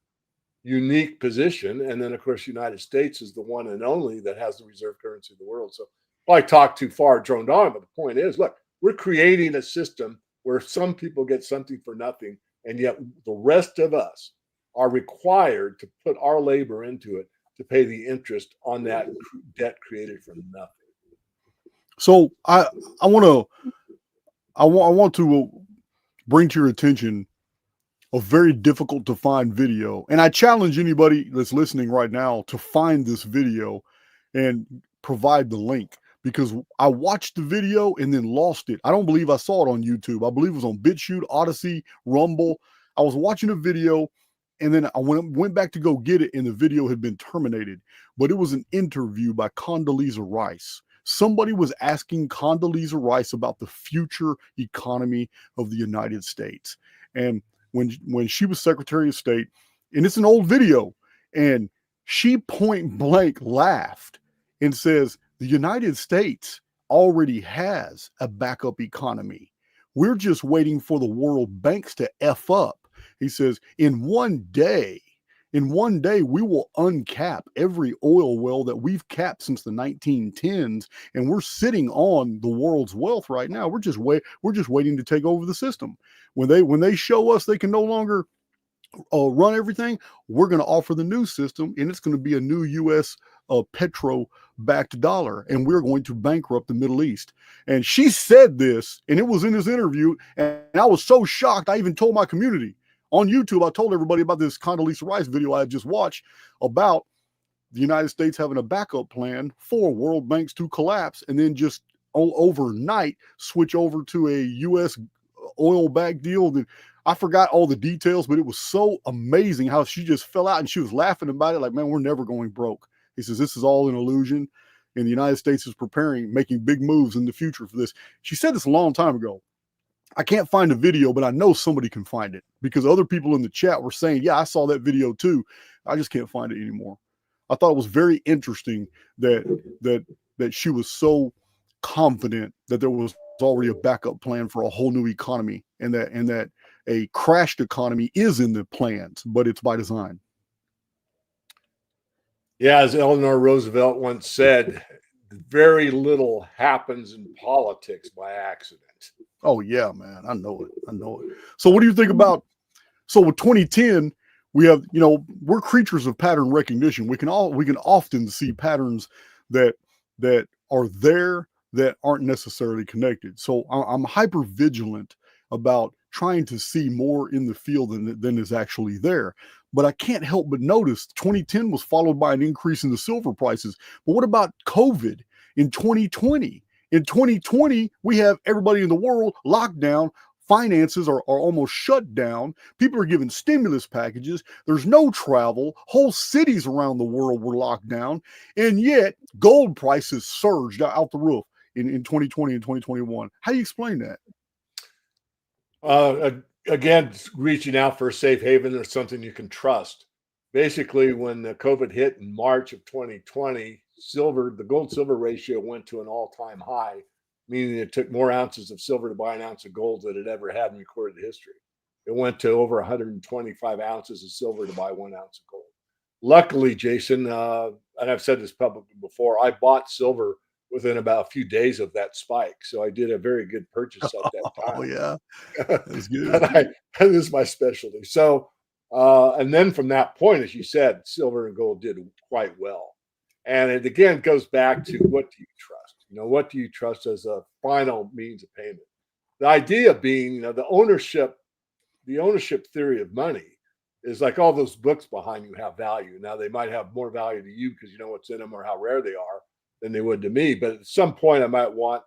unique position. And then, of course, the United States is the one and only that has the reserve currency of the world. So I talked too far, droned on, but the point is, look, we're creating a system where some people get something for nothing, and yet the rest of us are required to put our labor into it to pay the interest on that debt created from nothing. So I want to bring to your attention a very difficult to find video, and I challenge anybody that's listening right now to find this video and provide the link, because I watched the video and then lost it. I don't believe I saw it on YouTube. I believe it was on BitChute, Odyssey, Rumble. I was watching a video and then I went back to go get it, and the video had been terminated. But it was an interview by Condoleezza Rice. Somebody was asking Condoleezza Rice about the future economy of the United States. And when she was Secretary of State, and it's an old video, and she point blank laughed and says, the United States already has a backup economy. We're just waiting for the world banks to F up. He says, in one day, we will uncap every oil well that we've capped since the 1910s, and we're sitting on the world's wealth right now. We're just waiting to take over the system. When they show us they can no longer run everything, we're going to offer the new system, and it's going to be a new U.S. Petro-backed dollar, and we're going to bankrupt the Middle East. And she said this, and it was in this interview, and I was so shocked, I even told my community. On YouTube, I told everybody about this Condoleezza Rice video I had just watched about the United States having a backup plan for world banks to collapse and then just overnight switch over to a U.S. oil-backed deal. I forgot all the details, but it was so amazing how she just fell out and she was laughing about it like, man, we're never going broke. He says, this is all an illusion, and the United States is making big moves in the future for this. She said this a long time ago. I can't find the video, but I know somebody can find it because other people in the chat were saying, yeah, I saw that video too. I just can't find it anymore. I thought it was very interesting that she was so confident that there was already a backup plan for a whole new economy, and that a crashed economy is in the plans, but it's by design. Yeah, as Eleanor Roosevelt once said, very little happens in politics by accident. Oh yeah, man. I know it. So what do you think about, so with 2010, we have, we're creatures of pattern recognition. We can often see patterns that are there that aren't necessarily connected. So I'm hyper vigilant about trying to see more in the field than is actually there. But I can't help but notice 2010 was followed by an increase in the silver prices. But what about COVID in 2020? In 2020, we have everybody in the world locked down. Finances are almost shut down. People are given stimulus packages. There's no travel. Whole cities around the world were locked down. And yet gold prices surged out the roof in 2020 and 2021. How do you explain that? Again, reaching out for a safe haven or something you can trust. Basically, when the COVID hit in March of 2020, the gold-silver ratio went to an all-time high, meaning it took more ounces of silver to buy an ounce of gold than it ever had in recorded history. It went to over 125 ounces of silver to buy 1 ounce of gold. Luckily, Jason, and I've said this publicly before, I bought silver within about a few days of that spike. So I did a very good purchase at that time. Oh, yeah. That's good. This is my specialty. So, and then from that point, as you said, silver and gold did quite well. And it again goes back to, what do you trust? You know, what do you trust as a final means of payment? The idea being, you know, the ownership theory of money is like all those books behind you have value. Now they might have more value to you because you know what's in them or how rare they are than they would to me. But at some point, I might want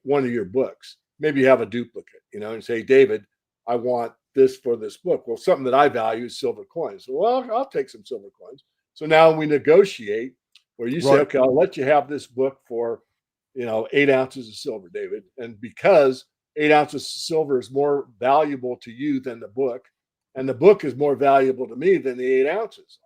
one of your books. Maybe you have a duplicate, you know, and say, David, I want this for this book. Well, something that I value is silver coins. So, well, I'll take some silver coins. So now we negotiate where you say, Right. okay, I'll let you have this book for, you know, 8 ounces of silver, David. And because 8 ounces of silver is more valuable to you than the book, and the book is more valuable to me than the 8 ounces.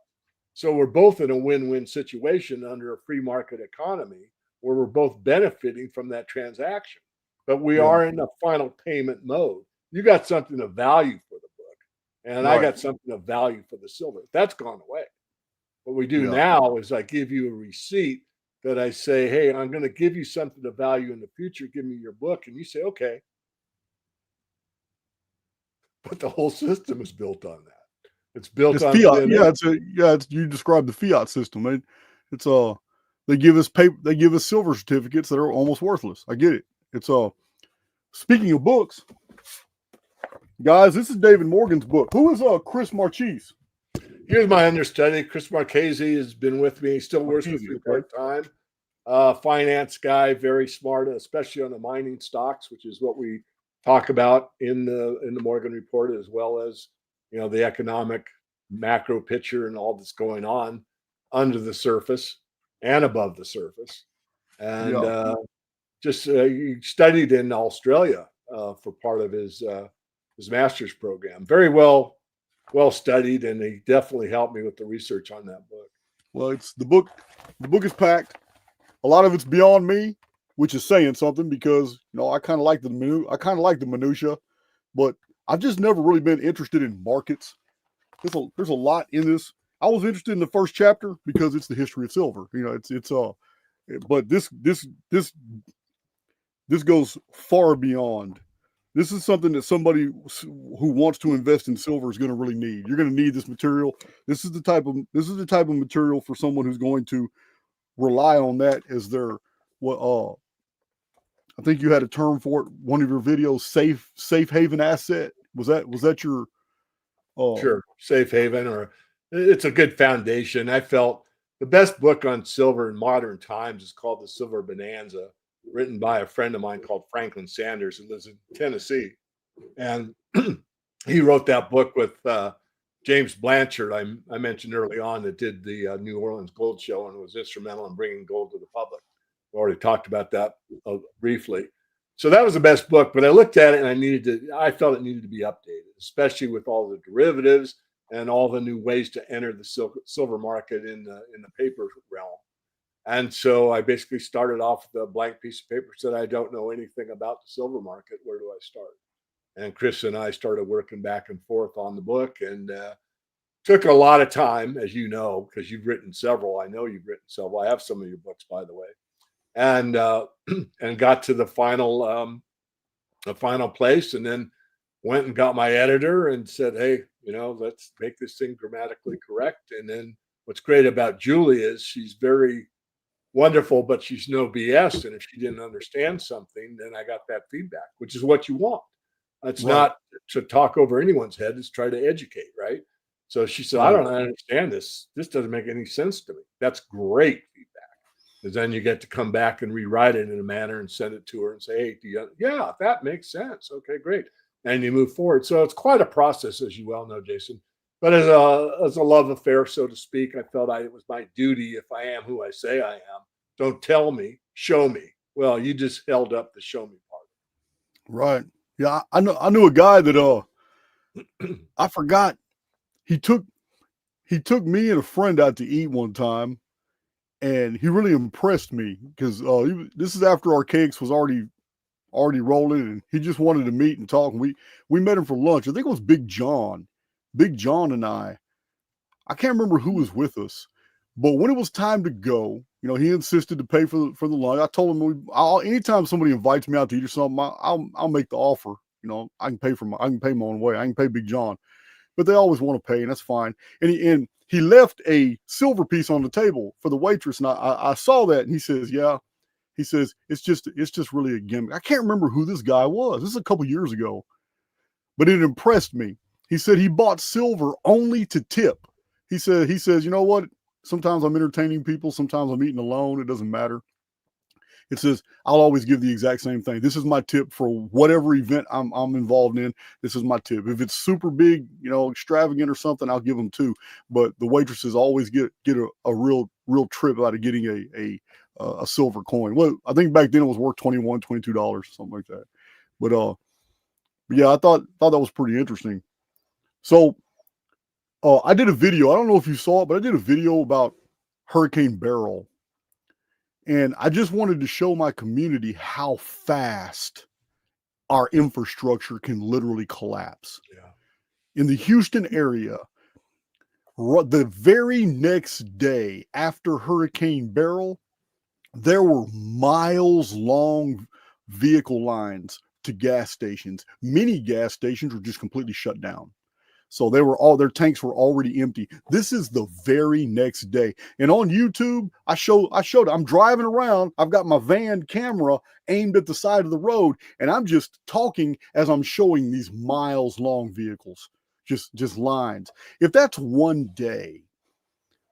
So we're both in a win-win situation under a free market economy where we're both benefiting from that transaction. But we Yeah. are in a final payment mode. You got something of value for the book, and I Right. got something of value for the silver. That's gone away. What we do Yeah. now is I give you a receipt that I say, hey, I'm going to give you something of value in the future. Give me your book. And you say, okay. But the whole system is built on that. It's built It's on fiat. thin Yeah, air. it's you described the fiat system. It's they give us paper, they give us silver certificates that are almost worthless. I get it. It's speaking of books, guys, this is David Morgan's book. Who is Chris Marchese? Here's my understudy. Chris Marchese has been with me. He still works with me part-time. Finance guy, very smart, especially on the mining stocks, which is what we talk about in the Morgan report, as well as, you know, the economic macro picture and all that's going on under the surface and above the surface. And he studied in Australia for part of his master's program. Very well studied, and he definitely helped me with the research on that book. Well, it's the book. The book is packed. A lot of it's beyond me, which is saying something because, you know, I kind of like the minutia, but I've just never really been interested in markets. There's a lot in this. I was interested in the first chapter because it's the history of silver. You know, but this goes far beyond. This is something that somebody who wants to invest in silver is going to really need. You're going to need this material. This is the type of material for someone who's going to rely on that as their I think you had a term for it. One of your videos, safe haven asset. Was that your? Sure, safe haven, or it's a good foundation. I felt the best book on silver in modern times is called The Silver Bonanza, written by a friend of mine called Franklin Sanders, who lives in Tennessee, and he wrote that book with James Blanchard, I mentioned early on, that did the New Orleans Gold Show and was instrumental in bringing gold to the public. We already talked about that briefly. So that was the best book, but I looked at it and I felt it needed to be updated, especially with all the derivatives and all the new ways to enter the silver market in the paper realm. And so I basically started off with a blank piece of paper, said, I don't know anything about the silver market. Where do I start? And Chris and I started working back and forth on the book, and took a lot of time, as you know, because you've written several. I know you've written several. I have some of your books, by the way, and and got to the final place, and then went and got my editor and said, hey, you know, let's make this thing grammatically correct. And then what's great about Julie is she's very wonderful, but she's no BS. And if she didn't understand something, then I got that feedback, which is what you want. It's Right. not to talk over anyone's head, it's try to educate, right? So she said, I don't understand this. This doesn't make any sense to me. That's great feedback. Because then you get to come back and rewrite it in a manner and send it to her and say, hey, yeah, that makes sense. Okay, great. And you move forward. So it's quite a process, as you well know, Jason. But as a love affair, so to speak, I felt it was my duty, if I am who I say I am, don't tell me, show me. Well, you just held up the show me part. Right. Yeah, I knew a guy that I forgot. He took me and a friend out to eat one time, and he really impressed me because this is after Archaix was already rolling, and he just wanted to meet and talk. And we met him for lunch. I think it was Big John and I can't remember who was with us, but when it was time to go, you know, he insisted to pay for the lunch. I told him anytime somebody invites me out to eat or something, I'll make the offer. You know, I can pay my own way. I can pay Big John, but they always want to pay, and that's fine. And he left a silver piece on the table for the waitress, and I saw that, and he says, yeah. He says it's just really a gimmick. I can't remember who this guy was. This is a couple years ago, but it impressed me. He said he bought silver only to tip. He says, you know what? Sometimes I'm entertaining people. Sometimes I'm eating alone. It doesn't matter. It says I'll always give the exact same thing. This is my tip for whatever event I'm involved in. This is my tip. If it's super big, extravagant or something, I'll give them two. But the waitresses always get a real trip out of getting a silver coin. Well, I think back then it was worth $21, $22, something like that. But yeah, I thought that was pretty interesting. So I did a video. I don't know if you saw it, but I did a video about Hurricane Beryl. And I just wanted to show my community how fast our infrastructure can literally collapse. Yeah. In the Houston area, the very next day after Hurricane Beryl, there were miles-long vehicle lines to gas stations. Many gas stations were just completely shut down. So their tanks were already empty. This is the very next day. And on YouTube, I showed I'm driving around. I've got my van camera aimed at the side of the road, and I'm just talking as I'm showing these miles long vehicles, just lines. If that's one day,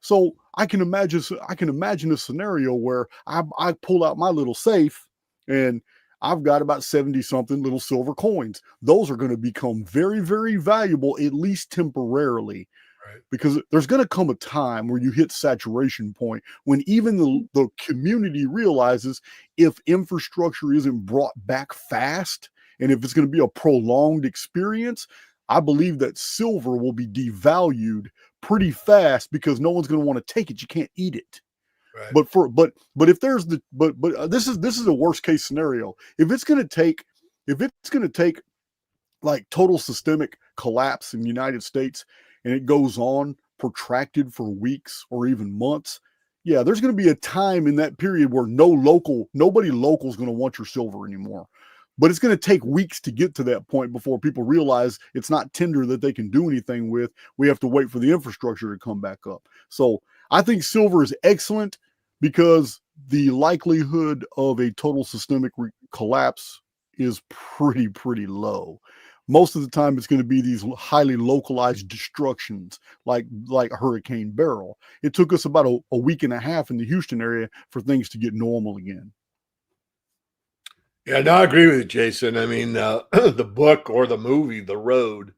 so I can imagine a scenario where I pull out my little safe and I've got about 70 something little silver coins. Those are going to become very, very valuable, at least temporarily, right? Because there's going to come a time where you hit saturation point when even the community realizes if infrastructure isn't brought back fast and if it's going to be a prolonged experience, I believe that silver will be devalued pretty fast because no one's going to want to take it. You can't eat it. Right. But if there's this is a worst case scenario. If it's going to take like total systemic collapse in the United States and it goes on protracted for weeks or even months, yeah, there's going to be a time in that period where nobody local is going to want your silver anymore. But it's going to take weeks to get to that point before people realize it's not tender that they can do anything with. We have to wait for the infrastructure to come back up. So I think silver is excellent because the likelihood of a total systemic collapse is pretty low. Most of the time, it's going to be these highly localized destructions like Hurricane Beryl. It took us about a week and a half in the Houston area for things to get normal again. Yeah, no, I agree with you, Jason. I mean, the book or the movie, The Road,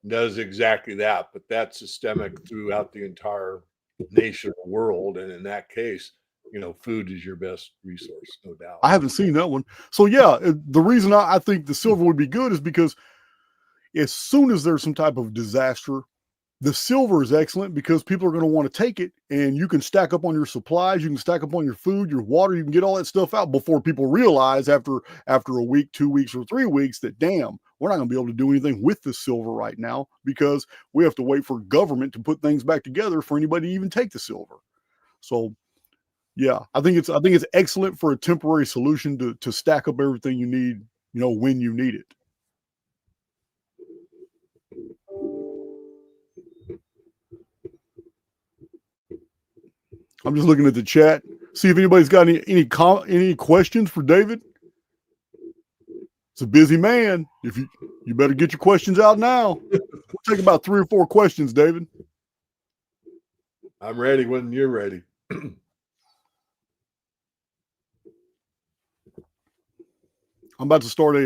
does exactly that, but that's systemic throughout the entire nation or world. And in that case, food is your best resource, no doubt. I haven't seen that one. So yeah, the reason I think the silver would be good is because as soon as there's some type of disaster, the silver is excellent because people are going to want to take it and you can stack up on your supplies, you can stack up on your food, your water, you can get all that stuff out before people realize after a week, 2 weeks, or 3 weeks that, damn, we're not going to be able to do anything with this silver right now because we have to wait for government to put things back together for anybody to even take the silver. So yeah, I think it's excellent for a temporary solution to stack up everything you need, when you need it. I'm just looking at the chat, see if anybody's got any questions for David. It's a busy man. If you better get your questions out now. We'll take about 3 or 4 questions, David. I'm ready when you're ready. I'm about to start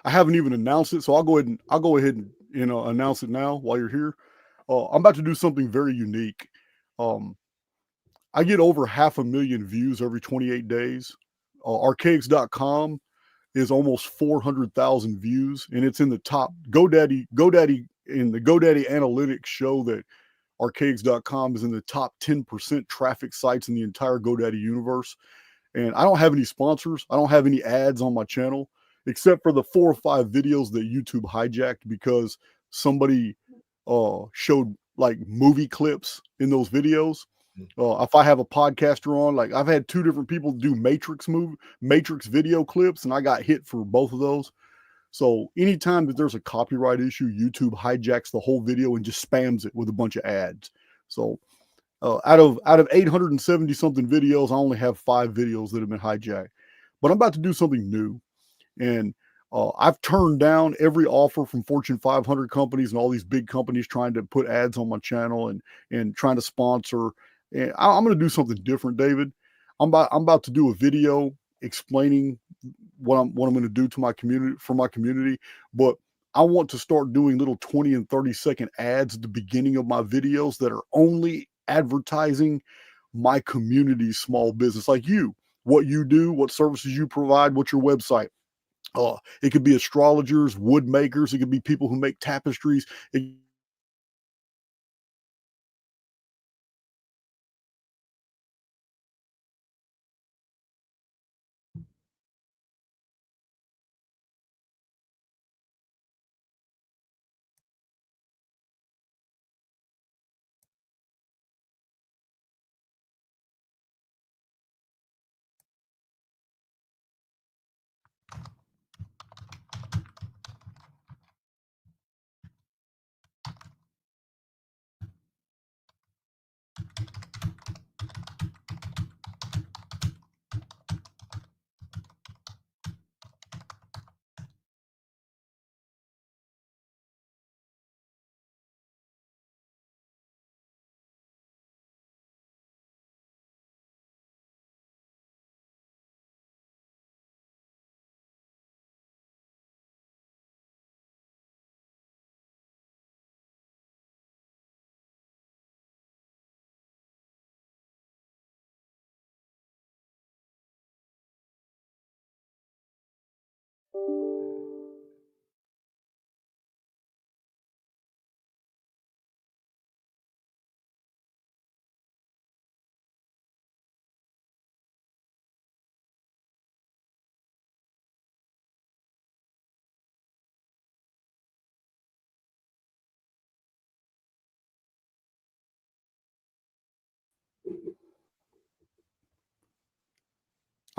I haven't even announced it, so I'll go ahead and announce it now while you're here. I'm about to do something very unique. I get over 500,000 views every 28 days. Archaix.com is almost 400,000 views, and it's in the top. GoDaddy in the GoDaddy analytics show that Archaix.com is in the top 10% traffic sites in the entire GoDaddy universe. And I don't have any sponsors. I don't have any ads on my channel, except for the 4 or 5 videos that YouTube hijacked because somebody showed like movie clips in those videos. If I have a podcaster on, like I've had 2 different people do Matrix video clips, and I got hit for both of those. So anytime that there's a copyright issue, YouTube hijacks the whole video and just spams it with a bunch of ads. So out of 870 something videos, I only have 5 videos that have been hijacked. but I'm about to do something new. And I've turned down every offer from Fortune 500 companies and all these big companies trying to put ads on my channel and trying to sponsor. And I'm going to do something different, David. I'm about to do a video explaining what I'm going to do to my community, for my community. But I want to start doing little 20 and 30-second ads at the beginning of my videos that are only advertising my community's small business, like you, what you do, what services you provide, what's your website. It could be astrologers, wood makers. It could be people who make tapestries.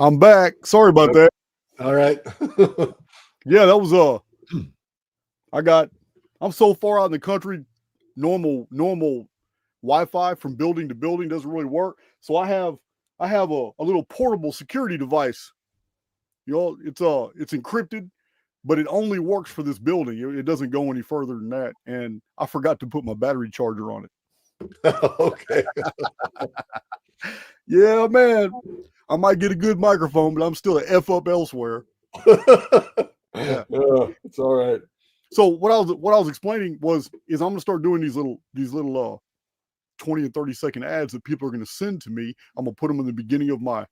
I'm back. Sorry about that. All right. Yeah, that was I'm so far out in the country, normal Wi-Fi from building to building doesn't really work. So I have a little portable security device. It's encrypted, but it only works for this building. It doesn't go any further than that. And I forgot to put my battery charger on it. Okay. Yeah, man. I might get a good microphone, but I'm still a F up elsewhere. Yeah. It's all right. So what I was explaining is I'm gonna start doing these little 20 and 30-second ads that people are gonna send to me. I'm gonna put them in the beginning of my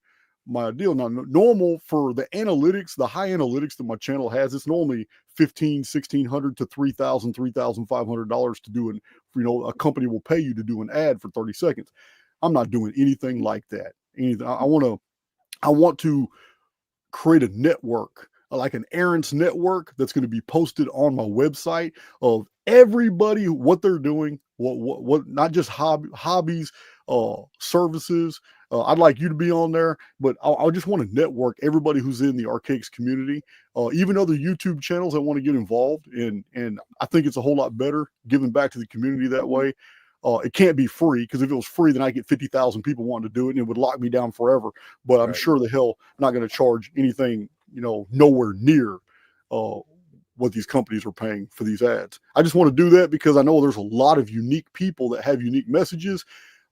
deal. Now, normal for the analytics, the high analytics that my channel has, it's normally $1,500 to $3,000, $3,500 to do a company will pay you to do an ad for 30 seconds. I'm not doing anything like that. I want to create a network, like an errands network that's going to be posted on my website of everybody, what they're doing, what not just hobbies, services. I'd like you to be on there, but I just want to network everybody who's in the Archaix community, even other YouTube channels that want to get involved. And I think it's a whole lot better giving back to the community that way. It can't be free, because if it was free, then I get 50,000 people wanting to do it, and it would lock me down forever. But I'm sure the hell not going to charge anything, nowhere near what these companies are paying for these ads. I just want to do that because I know there's a lot of unique people that have unique messages.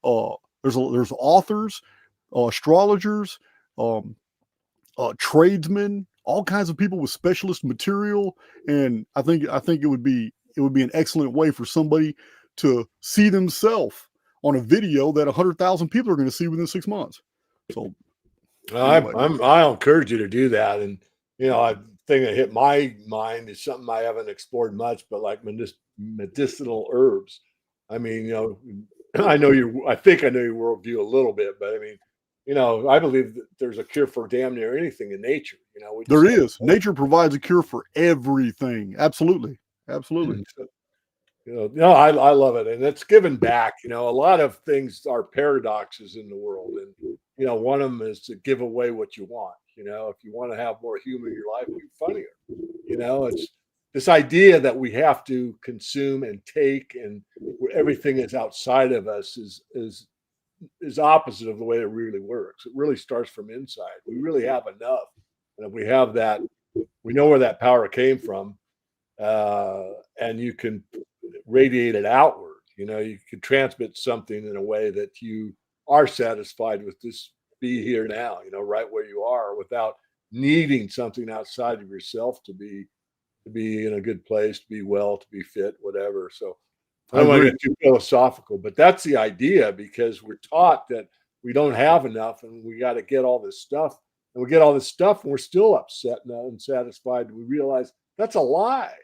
There's authors, astrologers, um, tradesmen, all kinds of people with specialist material, and I think it would be an excellent way for somebody to see themselves on a video that 100,000 people are going to see within 6 months. So anyway. I'll encourage you to do that. And a thing that hit my mind is something I haven't explored much, but like medicinal herbs. I mean, I think I know your worldview a little bit, but I mean, I believe that there's a cure for damn near anything in nature. There is. Nature provides a cure for everything. Absolutely. Absolutely. I love it, and it's given back. A lot of things are paradoxes in the world, and one of them is to give away what you want. If you want to have more humor in your life, be funnier. It's this idea that we have to consume and take, and where everything is outside of us is opposite of the way it really works. It really starts from inside. We really have enough. And if we have that, we know where that power came from, and you can radiate it outward. You know, you can transmit something in a way that you are satisfied with this be here now, you know, right where you are without needing something outside of yourself to be in a good place, to be well, to be fit, whatever. So I don't want to get too philosophical, but that's the idea, because we're taught that we don't have enough and we got to get all this stuff. And we get all this stuff and we're still upset and unsatisfied. We realize that's a lie.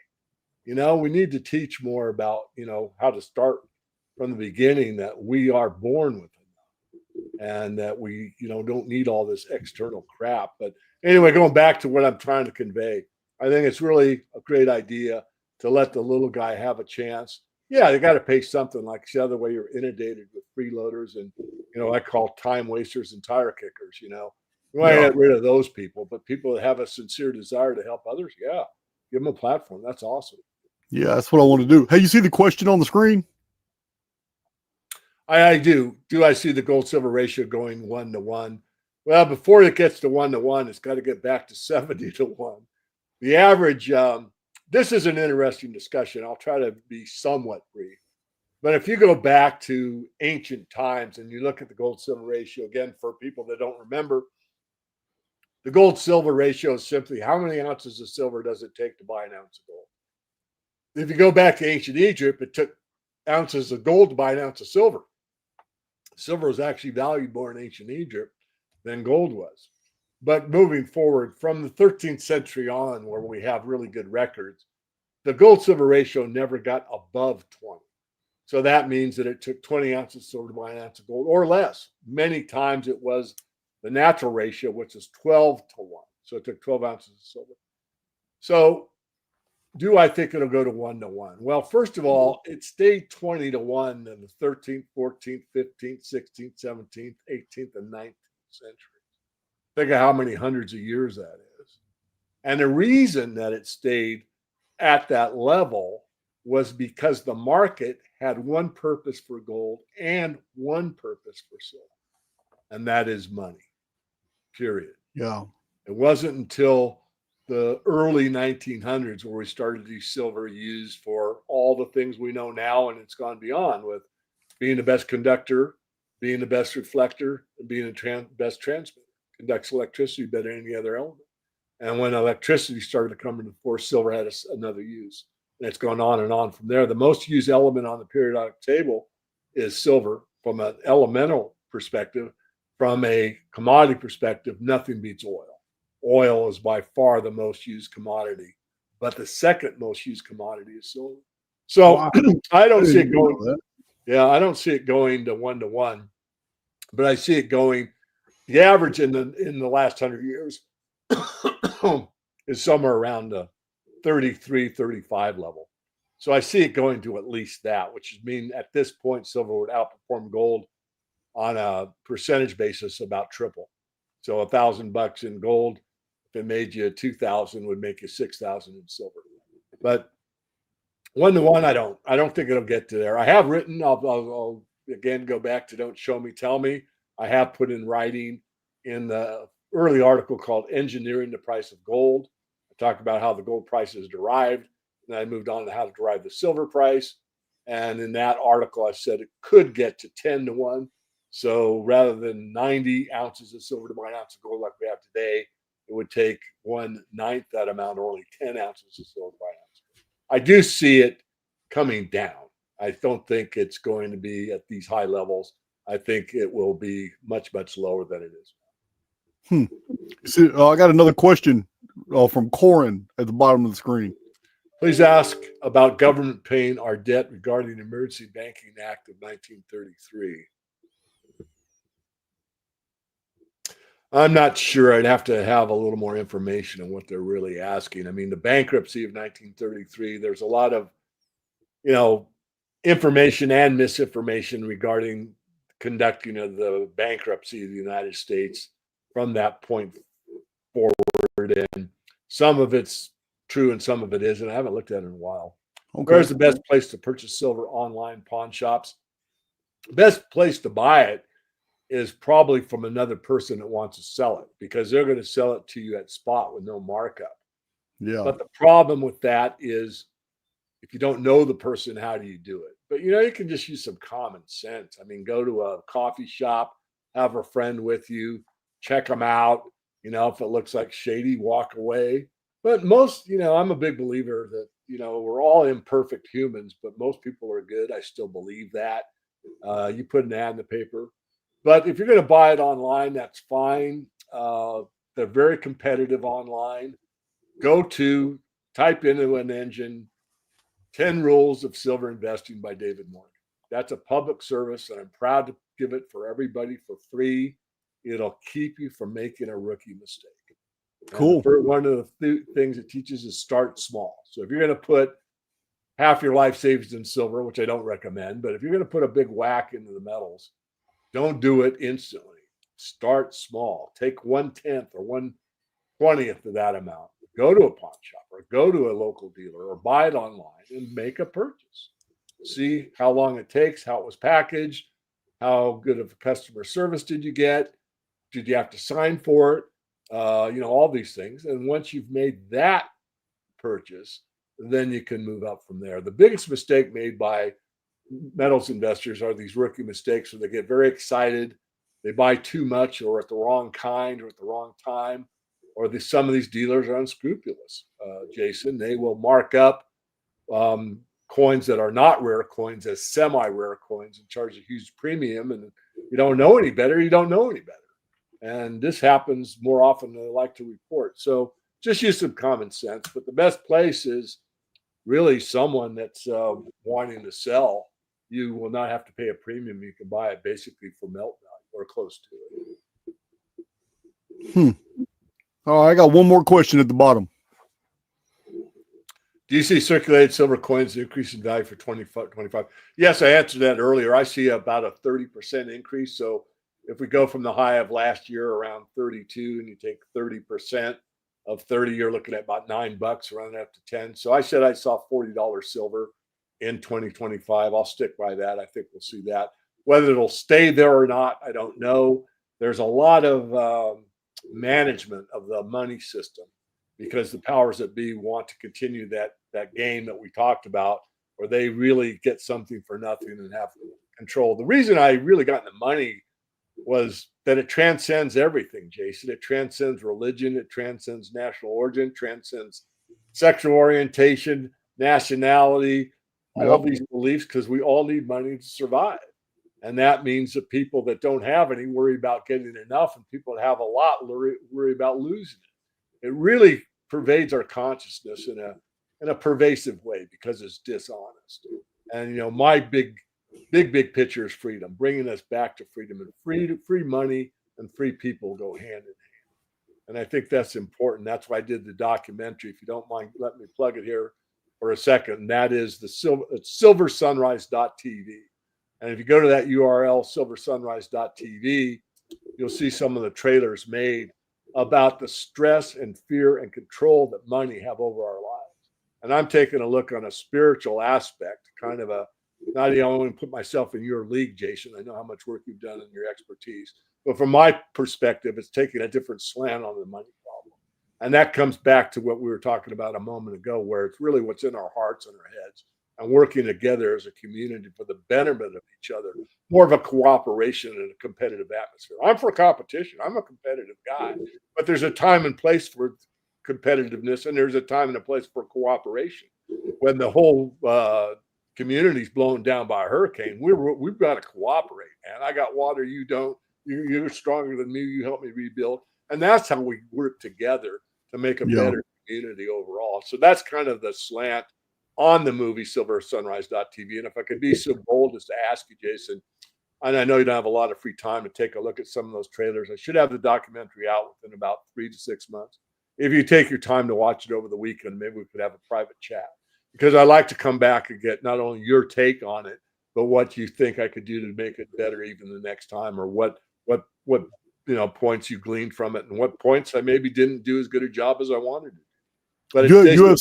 You know, we need to teach more about, you know, how to start from the beginning, that we are born with it and that we, you know, don't need all this external crap. But anyway, going back to what I'm trying to convey, I think it's really a great idea to let the little guy have a chance. Yeah, they got to pay something, like the other way you're inundated with freeloaders and, you know, I call time wasters and tire kickers, you know. We want to get rid of those people, but people that have a sincere desire to help others, yeah, give them a platform. That's awesome. Yeah, that's what I want to do. Hey, you see the question on the screen? I do. Do I see the gold silver ratio going 1-to-1? Well, before it gets to 1-to-1, it's got to get back to 70-to-1. The average, this is an interesting discussion. I'll try to be somewhat brief. But if you go back to ancient times and you look at the gold silver ratio, again, for people that don't remember, the gold silver ratio is simply how many ounces of silver does it take to buy an ounce of gold. If you go back to ancient Egypt, it took ounces of gold to buy an ounce of silver. Silver was actually valued more in ancient Egypt than gold was. But moving forward from the 13th century on, where we have really good records, the gold silver ratio never got above 20. So that means that it took 20 ounces of silver to buy an ounce of gold or less. Many times it was the natural ratio, which is 12-to-1. So it took 12 ounces of silver. So do I think it'll go to 1-to-1? Well, first of all, it stayed 20-to-1 in the 13th, 14th, 15th, 16th, 17th, 18th, and 19th century. Think of how many hundreds of years that is. And the reason that it stayed at that level was because the market had one purpose for gold and one purpose for silver, and that is money, period. Yeah. It wasn't until the early 1900s where we started to see silver used for all the things we know now, and it's gone beyond, with being the best conductor, being the best reflector, and being the best transmitter. Conducts electricity better than any other element. And when electricity started to come into force, silver had another use. And it's gone on and on from there. The most used element on the periodic table is silver from an elemental perspective. From a commodity perspective, nothing beats oil. Oil is by far the most used commodity, but the second most used commodity is silver. So wow. I don't see it going. Yeah, I don't see it going to 1-to-1, but I see it going. The average in the last 100 years is somewhere around the 33, 35 level. So I see it going to at least that, which means at this point, silver would outperform gold on a percentage basis about triple. So $1,000 in gold, if it made you 2,000, would make you 6,000 in silver. But 1-to-1, I don't think it'll get to there. I have written. I'll again go back to "Don't Show Me, Tell Me." I have put in writing in the early article called "Engineering the Price of Gold." I talked about how the gold price is derived, and I moved on to how to derive the silver price. And in that article, I said it could get to 10-to-1. So rather than 90 ounces of silver to buy an ounce of gold like we have today, it would take 1/9 that amount, or only 10 ounces of silver to buy an ounce of gold. I do see it coming down. I don't think it's going to be at these high levels. I think it will be much, much lower than it is. See, I got another question from Corin at the bottom of the screen. Please ask about government paying our debt regarding the Emergency Banking Act of 1933. I'm not sure. I'd have to have a little more information on what they're really asking. I mean, the bankruptcy of 1933, there's a lot of, information and misinformation regarding conducting of the bankruptcy of the United States from that point forward. And some of it's true and some of it isn't. I haven't looked at it in a while. Okay. Where's the best place to purchase silver? Online pawn shops. Best place to buy it is probably from another person that wants to sell it, because they're going to sell it to you at spot with no markup. Yeah. But the problem with that is, if you don't know the person, how do you do it? But you can just use some common sense. I mean, go to a coffee shop, have a friend with you, check them out. If it looks like shady, walk away. But most, I'm a big believer that, we're all imperfect humans, but most people are good. I still believe that. You put an ad in the paper. But if you're going to buy it online, that's fine. They're very competitive online. Type into an engine, 10 Rules of Silver Investing by David Morgan. That's a public service, and I'm proud to give it for everybody for free. It'll keep you from making a rookie mistake. Cool. One of the things it teaches is start small. So if you're going to put half your life savings in silver, which I don't recommend, but if you're going to put a big whack into the metals, don't do it instantly. Start small. Take 1/10 or 1/20th of that amount. Go to a pawn shop or go to a local dealer or buy it online and make a purchase. See how long it takes, how it was packaged, how good of customer service did you get? Did you have to sign for it? All these things. And once you've made that purchase, then you can move up from there. The biggest mistake made by metals investors are these rookie mistakes where they get very excited. They buy too much or at the wrong kind or at the wrong time. Or some of these dealers are unscrupulous, Jason. They will mark up coins that are not rare coins as semi-rare coins and charge a huge premium. And you don't know any better. You don't know any better. And this happens more often than I like to report. So just use some common sense. But the best place is really someone that's wanting to sell. You will not have to pay a premium. You can buy it basically for melt value or close to it. All right, I got one more question at the bottom. Do you see circulated silver coins increase in value for 2025? Yes, I answered that earlier. I see about a 30% increase. So if we go from the high of last year around 32 and you take 30% of 30, you're looking at about $9, running up to 10. So I said I saw $40 silver in 2025. I'll stick by that. I think we'll see that. Whether it'll stay there or not, I don't know. There's a lot of management of the money system because the powers that be want to continue that game that we talked about, where they really get something for nothing and have control. The reason I really got into money was that it transcends everything, Jason. It transcends religion. It transcends national origin, transcends sexual orientation, nationality, all these beliefs, because we all need money to survive. And that means that people that don't have any worry about getting enough, and people that have a lot worry about losing it. It really pervades our consciousness in a pervasive way because it's dishonest. And my big picture is freedom, bringing us back to freedom, and free money and free people go hand in hand. And I think that's important. That's why I did the documentary. If you don't mind, let me plug it here for a second. And that is silversunrise.tv. And if you go to that URL, silversunrise.tv, you'll see some of the trailers made about the stress and fear and control that money have over our lives. And I'm taking a look on a spiritual aspect, kind of not even I want to put myself in your league, Jason. I know how much work you've done and your expertise. But from my perspective, it's taking a different slant on the money problem. And that comes back to what we were talking about a moment ago, where it's really what's in our hearts and our heads, and working together as a community for the betterment of each other, more of a cooperation and a competitive atmosphere. I'm for competition. I'm a competitive guy, but there's a time and place for competitiveness, and there's a time and a place for cooperation. When the whole community's blown down by a hurricane, we've got to cooperate, man. I got water, you don't. You're stronger than me. You help me rebuild, and that's how we work together to make a better community overall. So that's kind of the slant on the movie silversunrise.tv. And if I could be so bold as to ask you, Jason, and I know you don't have a lot of free time to take a look at some of those trailers. I should have the documentary out within about 3 to 6 months. If you take your time to watch it over the weekend, maybe we could have a private chat, because I like to come back and get not only your take on it, but what you think I could do to make it better even the next time, or what points you gleaned from it, and what points I maybe didn't do as good a job as I wanted to. But you have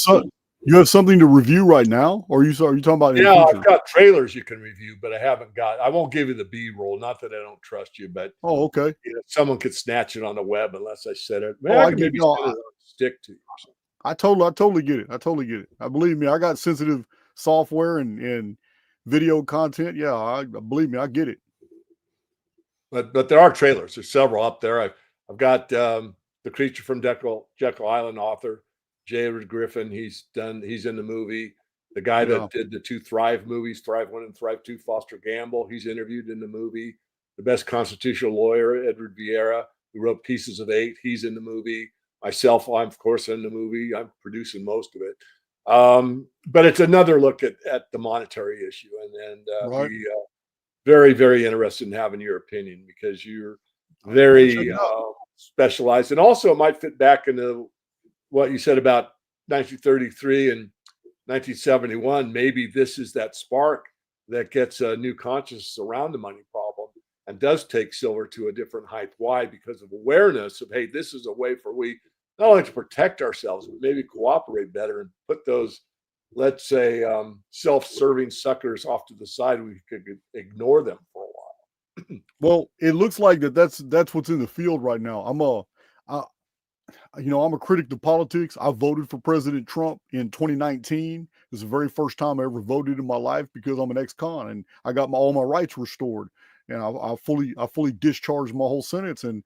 You have something to review right now, or are you talking about in the Yeah, future? I've got trailers you can review, but I won't give you the B-roll. Not that I don't trust you, but Oh, okay. someone could snatch it on the web unless I said it. Man, Oh, I I can get maybe no. send it on a stick to you or something. I totally get it. I totally get it. I believe me. I got sensitive software and video content. Yeah, I believe me. I get it. But there are trailers. There's several up there. I've got the Creature from Jekyll Island author, J. Edward Griffin. He's in the movie. The guy Yeah. that did the two Thrive movies, Thrive 1 and Thrive 2, Foster Gamble, he's interviewed in the movie. The best constitutional lawyer, Edward Vieira, who wrote Pieces of Eight, he's in the movie. Myself, I'm of course in the movie. I'm producing most of it. But it's another look at the monetary issue, and Right. we very, very interested in having your opinion because you're I'm gonna check very it out. specialized. And also, it might fit back into what you said about 1933 and 1971. Maybe this is that spark that gets a new consciousness around the money problem and does take silver to a different height. Why? Because of awareness of, hey, this is a way for we not only to protect ourselves, but maybe cooperate better and put those, let's say, self-serving suckers off to the side. We could ignore them for a while. Well, it looks like that's what's in the field right now. I, I'm a critic to politics. I voted for President Trump in 2019. It's the very first time I ever voted in my life because I'm an ex-con and I got all my rights restored. And I fully discharged my whole sentence. And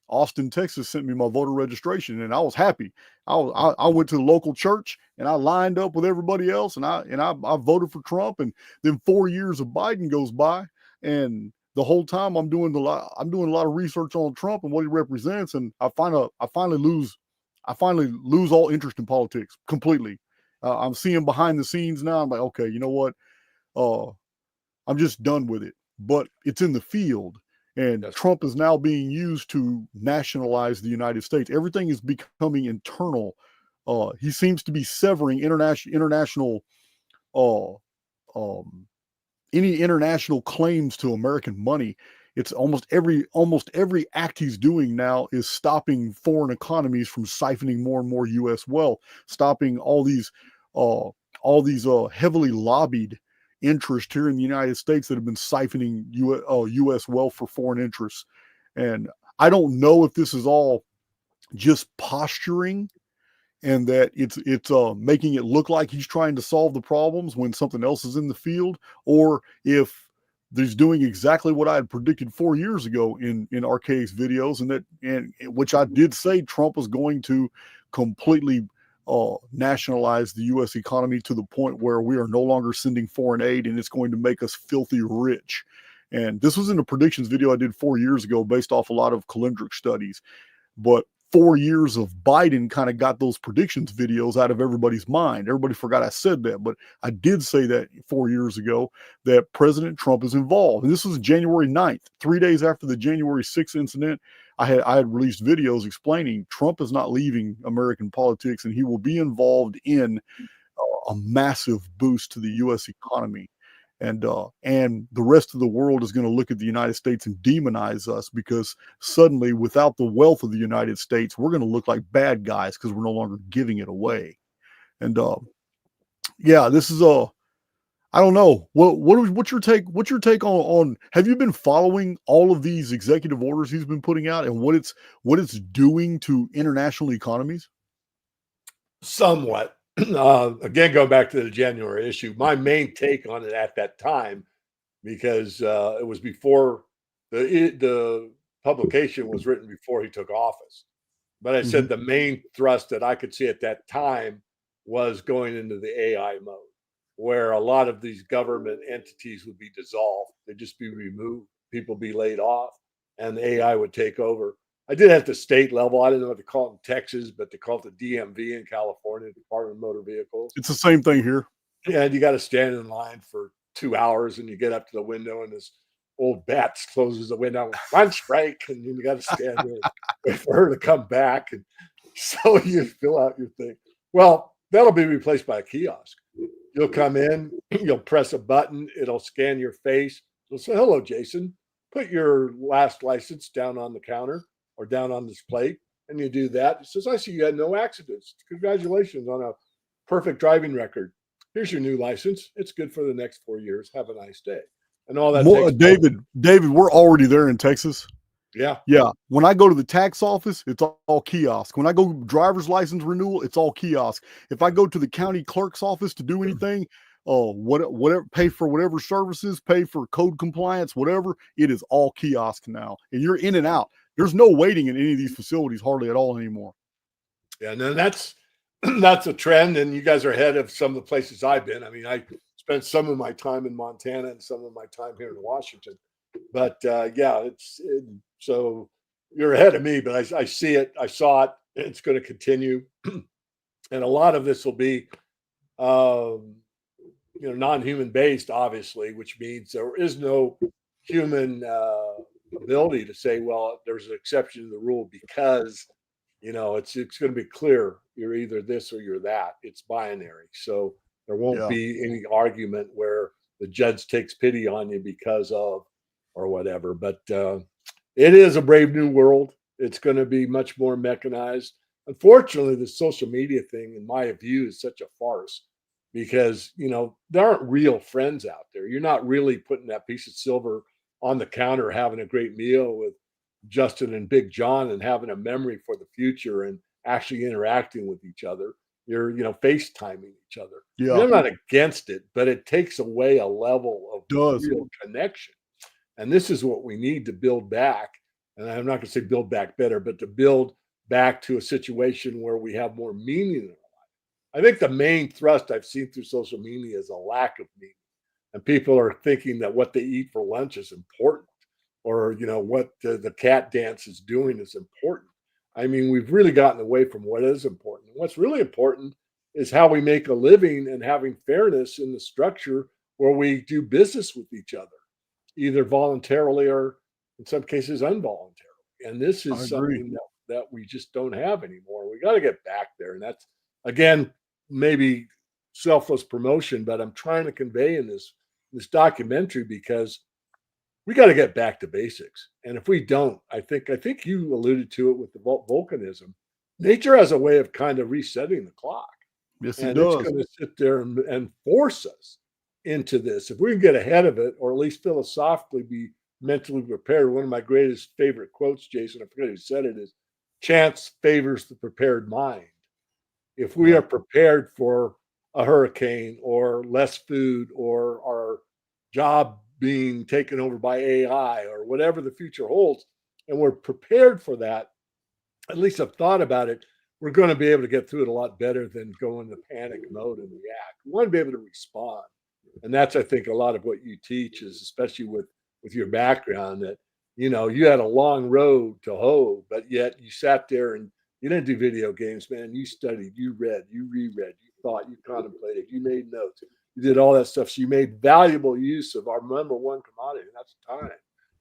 Austin, Texas sent me my voter registration, and I was happy. I went to the local church and I lined up with everybody else, and I voted for Trump. And then 4 years of Biden goes by, and the whole time I'm doing a lot of research on Trump and what he represents, and I finally lose all interest in politics completely. I'm seeing behind the scenes now. I'm like, okay, you know what? Uh, I'm just done with it. But it's in the field, and Yes. Trump is now being used to nationalize the United States. Everything is becoming internal. He seems to be severing international uh, um, any international claims to American money. It's almost every act he's doing now is stopping foreign economies from siphoning more and more U.S. wealth, stopping all these heavily lobbied interests here in the United States that have been siphoning U.S. wealth for foreign interests. And I don't know if this is all just posturing and that it's making it look like he's trying to solve the problems when something else is in the field, or if he's doing exactly what I had predicted 4 years ago in Archaix videos, and which I did say Trump was going to completely nationalize the U.S. economy to the point where we are no longer sending foreign aid, and it's going to make us filthy rich. And this was in a predictions video I did 4 years ago based off a lot of calendric studies. But 4 years of Biden kind of got those predictions videos out of everybody's mind. Everybody forgot I said that, but I did say that 4 years ago that President Trump is involved. And this was January 9th, 3 days after the January 6th incident. I had released videos explaining Trump is not leaving American politics, and he will be involved in a massive boost to the U.S. economy. And the rest of the world is going to look at the United States and demonize us because suddenly, without the wealth of the United States, we're going to look like bad guys because we're no longer giving it away. And yeah, this is a I don't know what's your take. What's your take on? Have you been following all of these executive orders he's been putting out and what it's doing to international economies? Somewhat. Again, going back to the January issue, my main take on it at that time, because it was before the publication was written before he took office. But I Mm-hmm. said the main thrust that I could see at that time was going into the AI mode, where a lot of these government entities would be dissolved. They'd just be removed, people be laid off, and the AI would take over. I did at the state level. I didn't know what to call it in Texas, but they call it the DMV in California, Department of Motor Vehicles. It's the same thing here. And you got to stand in line for 2 hours, and you get up to the window, and this old bat closes the window, lunch break, and you got to stand there, wait for her to come back, and so you fill out your thing. Well, that'll be replaced by a kiosk. You'll come in, you'll press a button, it'll scan your face. It'll say, "Hello, Jason. Put your last license down on the counter or down on this plate." and you do that. It says, I see you had no accidents. Congratulations on a perfect driving record. Here's your new license. It's good for the next 4 years. Have a nice day. And all that takes David, we're already there in Texas. Yeah. Yeah. When I go to the tax office, it's all kiosk. When I go driver's license renewal, it's all kiosk. If I go to the county clerk's office to do anything, whatever, pay for whatever services, pay for code compliance, whatever, it is all kiosk now. And you're in and out. There's no waiting in any of these facilities hardly at all anymore. Yeah, and then that's a trend, and you guys are ahead of some of the places I've been. I mean, I spent some of my time in Montana and some of my time here in Washington. But so you're ahead of me, but I see it. I saw it. It's going to continue. And a lot of this will be, non-human based, obviously, which means there is no human ability to say, well, there's an exception to the rule because, it's going to be clear. You're either this or you're that. It's binary. So there won't be any argument where the judge takes pity on you because of or whatever. But it is a brave new world. It's going to be much more mechanized. Unfortunately, the social media thing, in my view, is such a farce because, there aren't real friends out there. You're not really putting that piece of silver on the counter, having a great meal with Justin and Big John and having a memory for the future and actually interacting with each other. You're, FaceTiming each other. Yeah. I mean, I'm not against it, but it takes away a level of real connection. And this is what we need to build back. And I'm not going to say build back better, but to build back to a situation where we have more meaning in our life. I think the main thrust I've seen through social media is a lack of meaning. And people are thinking that what they eat for lunch is important, or, what the cat dance is doing is important. I mean, we've really gotten away from what is important. What's really important is how we make a living and having fairness in the structure where we do business with each other, either voluntarily or in some cases involuntarily. And this is something that we just don't have anymore. We got to get back there. And that's, again, maybe selfless promotion, but I'm trying to convey in this documentary because we got to get back to basics. And if we don't, I think you alluded to it with the volcanism. Nature has a way of kind of resetting the clock. Yes, and it does. It's going to sit there and force us into this. If we can get ahead of it, or at least philosophically be mentally prepared. One of my greatest favorite quotes, Jason, I forget who said it, is chance favors the prepared mind. If we are prepared for a hurricane or less food or our job being taken over by AI or whatever the future holds, and we're prepared for that, at least have thought about it, we're going to be able to get through it a lot better than go into panic mode and react. We want to be able to respond. And that's, I think, a lot of what you teach is, especially with your background, that, you had a long road to hoe, but yet you sat there and you didn't do video games, man. You studied, you read, you reread, you thought, you contemplated, you made notes, you did all that stuff. So you made valuable use of our number one commodity, and that's time.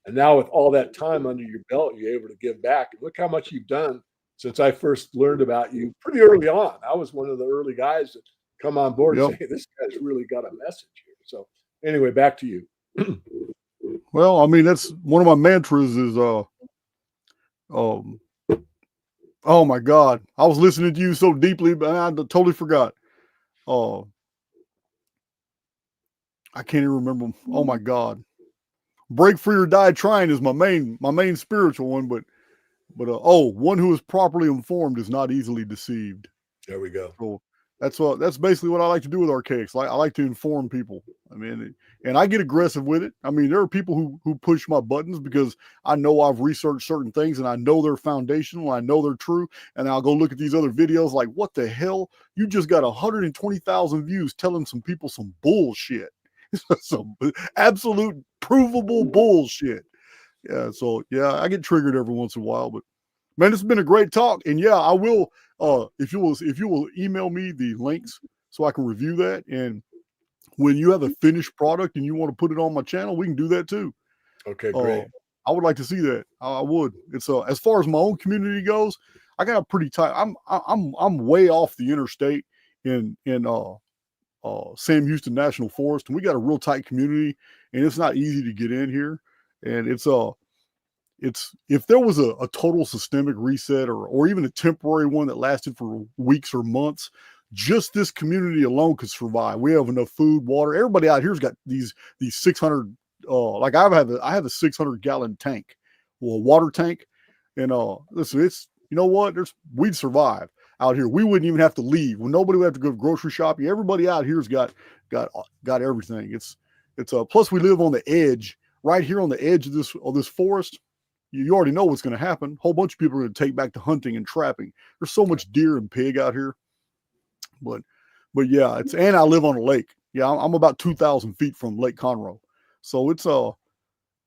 And now with all that time under your belt, you're able to give back. And look how much you've done since I first learned about you pretty early on. I was one of the early guys that come on board and say, hey, this guy's really got a message here. So anyway, back to you. Well, I mean, that's one of my mantras is, oh my God, I was listening to you so deeply, but I totally forgot. I can't even remember. Oh my God, break free or die trying is my main spiritual one, but one who is properly informed is not easily deceived. There we go. So that's basically what I like to do with Archaix. I like to inform people. I mean, and I get aggressive with it. I mean, there are people who push my buttons because I know I've researched certain things and I know they're foundational. I know they're true. And I'll go look at these other videos like, what the hell? You just got 120,000 views telling some people some bullshit. Some absolute provable bullshit. Yeah. So yeah, I get triggered every once in a while, but man, it's been a great talk. And yeah, I will, if you will email me the links so I can review that. And when you have a finished product and you want to put it on my channel, we can do that too. Okay, great. I would like to see that. I would. It's as far as my own community goes, I got a pretty tight. I'm way off the interstate in Sam Houston National Forest, and we got a real tight community, and it's not easy to get in here. And it's it's if there was a total systemic reset or even a temporary one that lasted for weeks or months, just this community alone could survive. We have enough food, water. Everybody out here's got these 600. Like I have a 600-gallon tank, well, water tank, and listen, it's you know what? We'd survive out here. We wouldn't even have to leave. When nobody would have to go grocery shopping. Everybody out here's got everything. It's plus we live on the edge, right here on the edge of this forest. You already know what's going to happen. A whole bunch of people are going to take back to hunting and trapping. There's so much deer and pig out here. But yeah, and I live on a lake. Yeah, I'm about 2,000 feet from Lake Conroe. So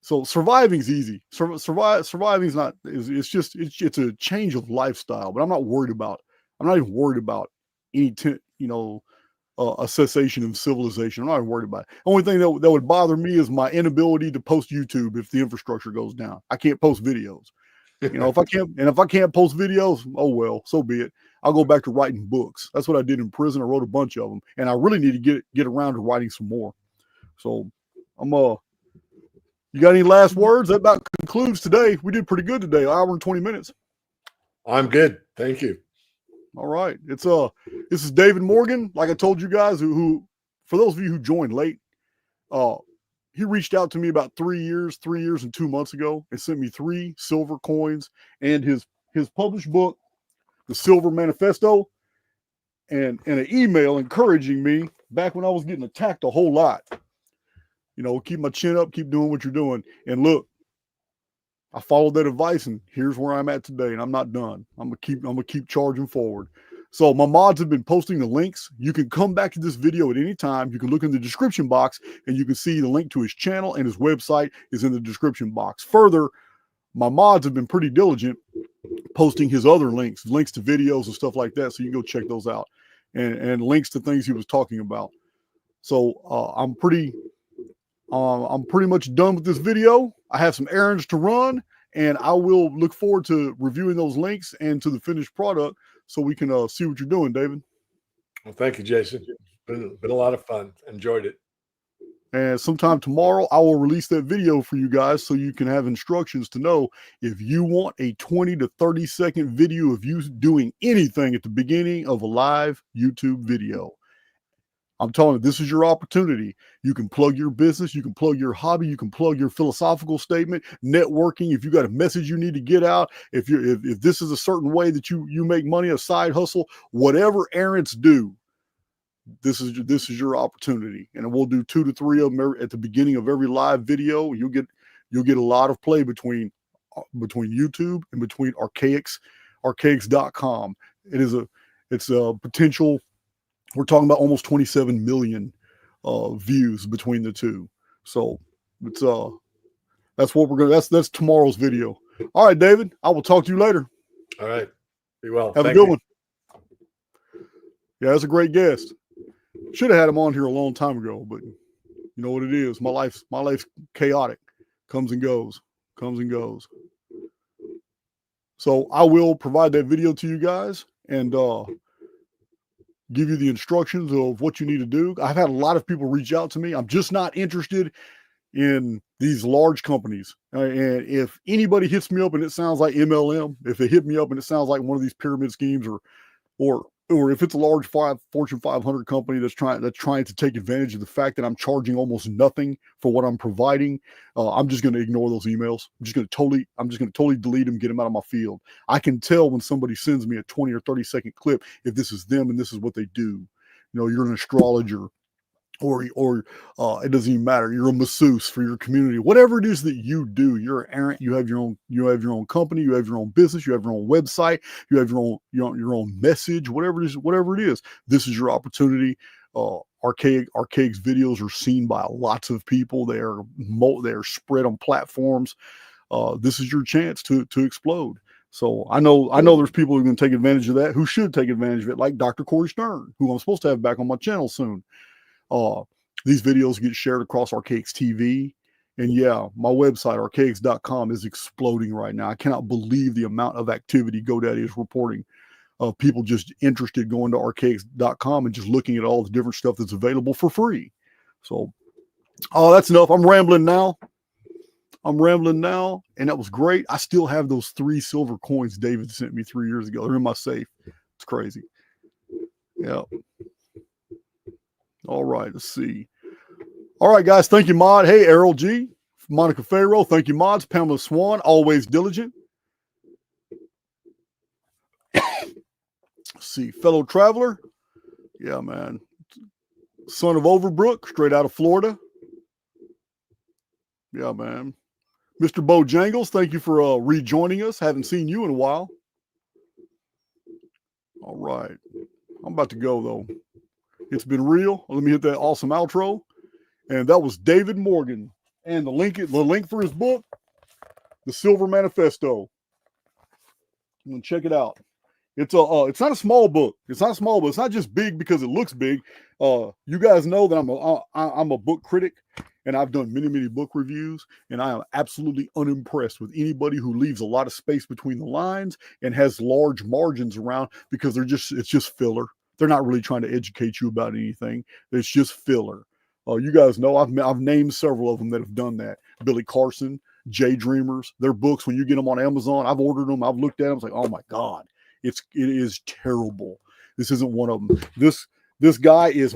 so surviving's easy. Surviving's not, it's a change of lifestyle, but I'm not even worried about any, a cessation of civilization. I'm not even worried about it. Only thing that would bother me is my inability to post YouTube if the infrastructure goes down. I can't post videos. If I can't post videos, oh well, so be it. I'll go back to writing books. That's what I did in prison. I wrote a bunch of them, and I really need to get around to writing some more. So you got any last words? That about concludes today. We did pretty good today, hour and 20 minutes. I'm good. Thank you. All right. This is David Morgan. Like I told you guys, who for those of you who joined late, he reached out to me about 3 years and 2 months ago and sent me 3 silver coins and his published book, The Silver Manifesto, and an email encouraging me back when I was getting attacked a whole lot. Keep my chin up, keep doing what you're doing. And look, I followed that advice, and here's where I'm at today, and I'm not done. I'm gonna keep charging forward. So my mods have been posting the links. You can come back to this video at any time. You can look in the description box, and you can see the link to his channel, and his website is in the description box. Further, my mods have been pretty diligent posting his other links to videos and stuff like that, so you can go check those out, and links to things he was talking about. So I'm pretty much done with this video. I have some errands to run, and I will look forward to reviewing those links and to the finished product so we can see what you're doing, David. Well, thank you, Jason. It's been a lot of fun. Enjoyed it. And sometime tomorrow, I will release that video for you guys so you can have instructions to know if you want a 20 to 30 second video of you doing anything at the beginning of a live YouTube video. I'm telling you, this is your opportunity. You can plug your business, you can plug your hobby, you can plug your philosophical statement, networking. If you got a message you need to get out, if this is a certain way that you make money, a side hustle, whatever errands do, this is your opportunity. And we'll do 2 to 3 of them at the beginning of every live video. You'll get a lot of play between YouTube and between Archaix.com. It's a potential. We're talking about almost 27 million views between the two. So it's that's what we're gonna. That's tomorrow's video. All right, David. I will talk to you later. All right. Be well. Have a good one. Yeah, that's a great guest. Should have had him on here a long time ago, but you know what it is. My life's chaotic. Comes and goes. So I will provide that video to you guys and give you the instructions of what you need to do. I've had a lot of people reach out to me. I'm just not interested in these large companies. And if anybody hits me up and it sounds like MLM, if it hit me up and it sounds like one of these pyramid schemes, or if it's a large Fortune 500 company that's trying to take advantage of the fact that I'm charging almost nothing for what I'm providing, I'm just going to ignore those emails. I'm just going to totally delete them, get them out of my field. I can tell when somebody sends me a 20 or 30 second clip if this is them and this is what they do. You're an astrologer, or it doesn't even matter. You're a masseuse for your community. Whatever it is that you do, you're an errant. You have your own company. You have your own business. You have your own website. You have your own message. Whatever it is, this is your opportunity. Archaix's videos are seen by lots of people. They are spread on platforms. This is your chance to explode. So I know there's people who are going to take advantage of that, who should take advantage of it, like Dr. Corey Stern, who I'm supposed to have back on my channel soon. These videos get shared across Archaix TV. And yeah, my website, Archaix.com, is exploding right now. I cannot believe the amount of activity GoDaddy is reporting of people just interested going to Archaix.com and just looking at all the different stuff that's available for free. So, that's enough. I'm rambling now. I'm rambling now, and that was great. I still have those 3 silver coins David sent me 3 years ago. They're in my safe. It's crazy. Yeah. All right, let's see. All right, guys. Thank you, Mod. Hey, Errol G. Monica Farrow. Thank you, Mods. Pamela Swan. Always diligent. Let's see. Fellow traveler. Yeah, man. Son of Overbrook, straight out of Florida. Yeah, man. Mr. Bojangles, thank you for rejoining us. Haven't seen you in a while. All right. I'm about to go, though. It's been real. Let me hit that awesome outro. And that was David Morgan. And the link for his book, The Silver Manifesto. I'm going to check it out. It's not a small book. It's not small, but it's not just big because it looks big. You guys know that I'm a book critic, and I've done many book reviews, and I am absolutely unimpressed with anybody who leaves a lot of space between the lines and has large margins around because it's just filler. They're not really trying to educate you about anything. It's just filler. You guys know I've named several of them that have done that. Billy Carson, Jay Dreamers, their books. When you get them on Amazon, I've ordered them. I've looked at them. It's like, oh my God. It is terrible. This isn't one of them. This guy is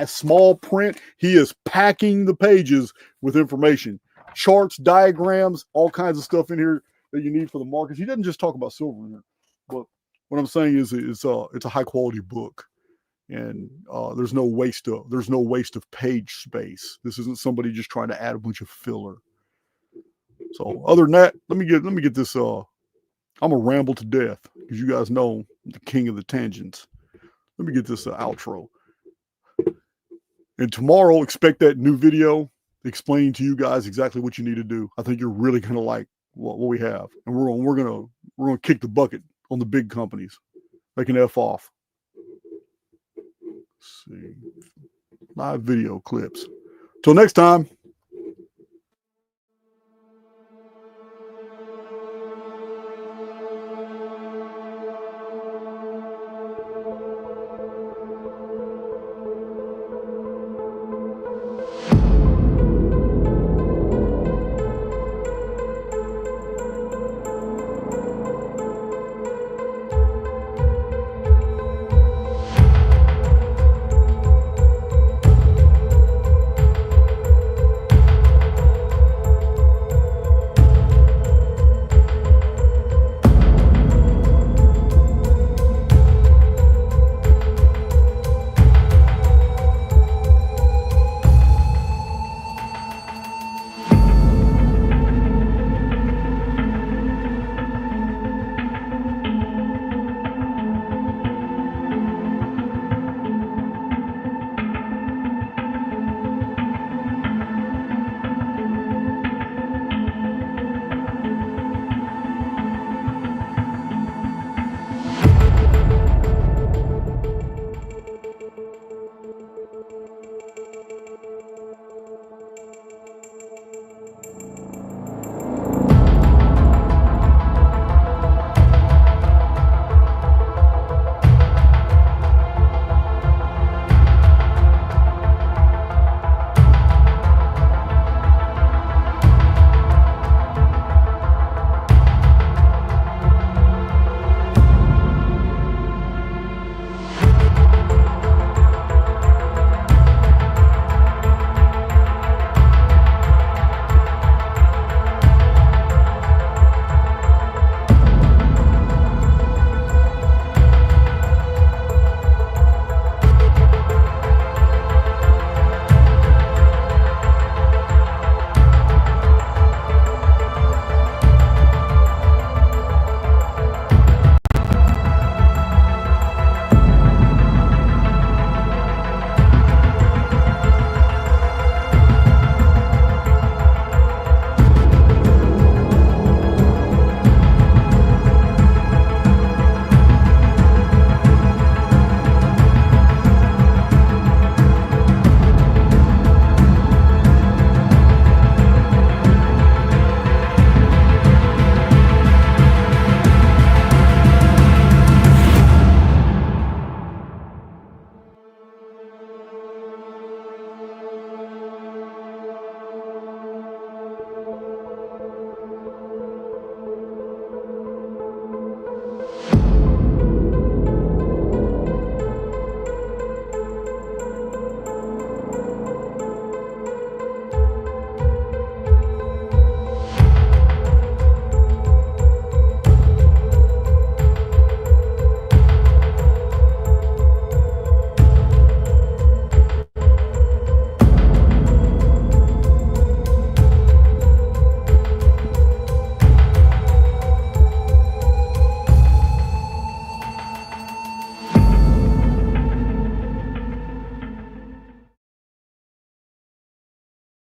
small print. He is packing the pages with information, charts, diagrams, all kinds of stuff in here that you need for the markets. He doesn't just talk about silver in here, but what I'm saying is it's a high quality book, and there's no waste of page space. This isn't somebody just trying to add a bunch of filler. So other than that, let me get this. I'm a ramble to death because you guys know I'm the king of the tangents. Let me get this outro. And tomorrow, expect that new video explaining to you guys exactly what you need to do. I think you're really gonna like what we have, and we're gonna kick the bucket on the big companies. They can F off. Let's see, live video clips. Till next time.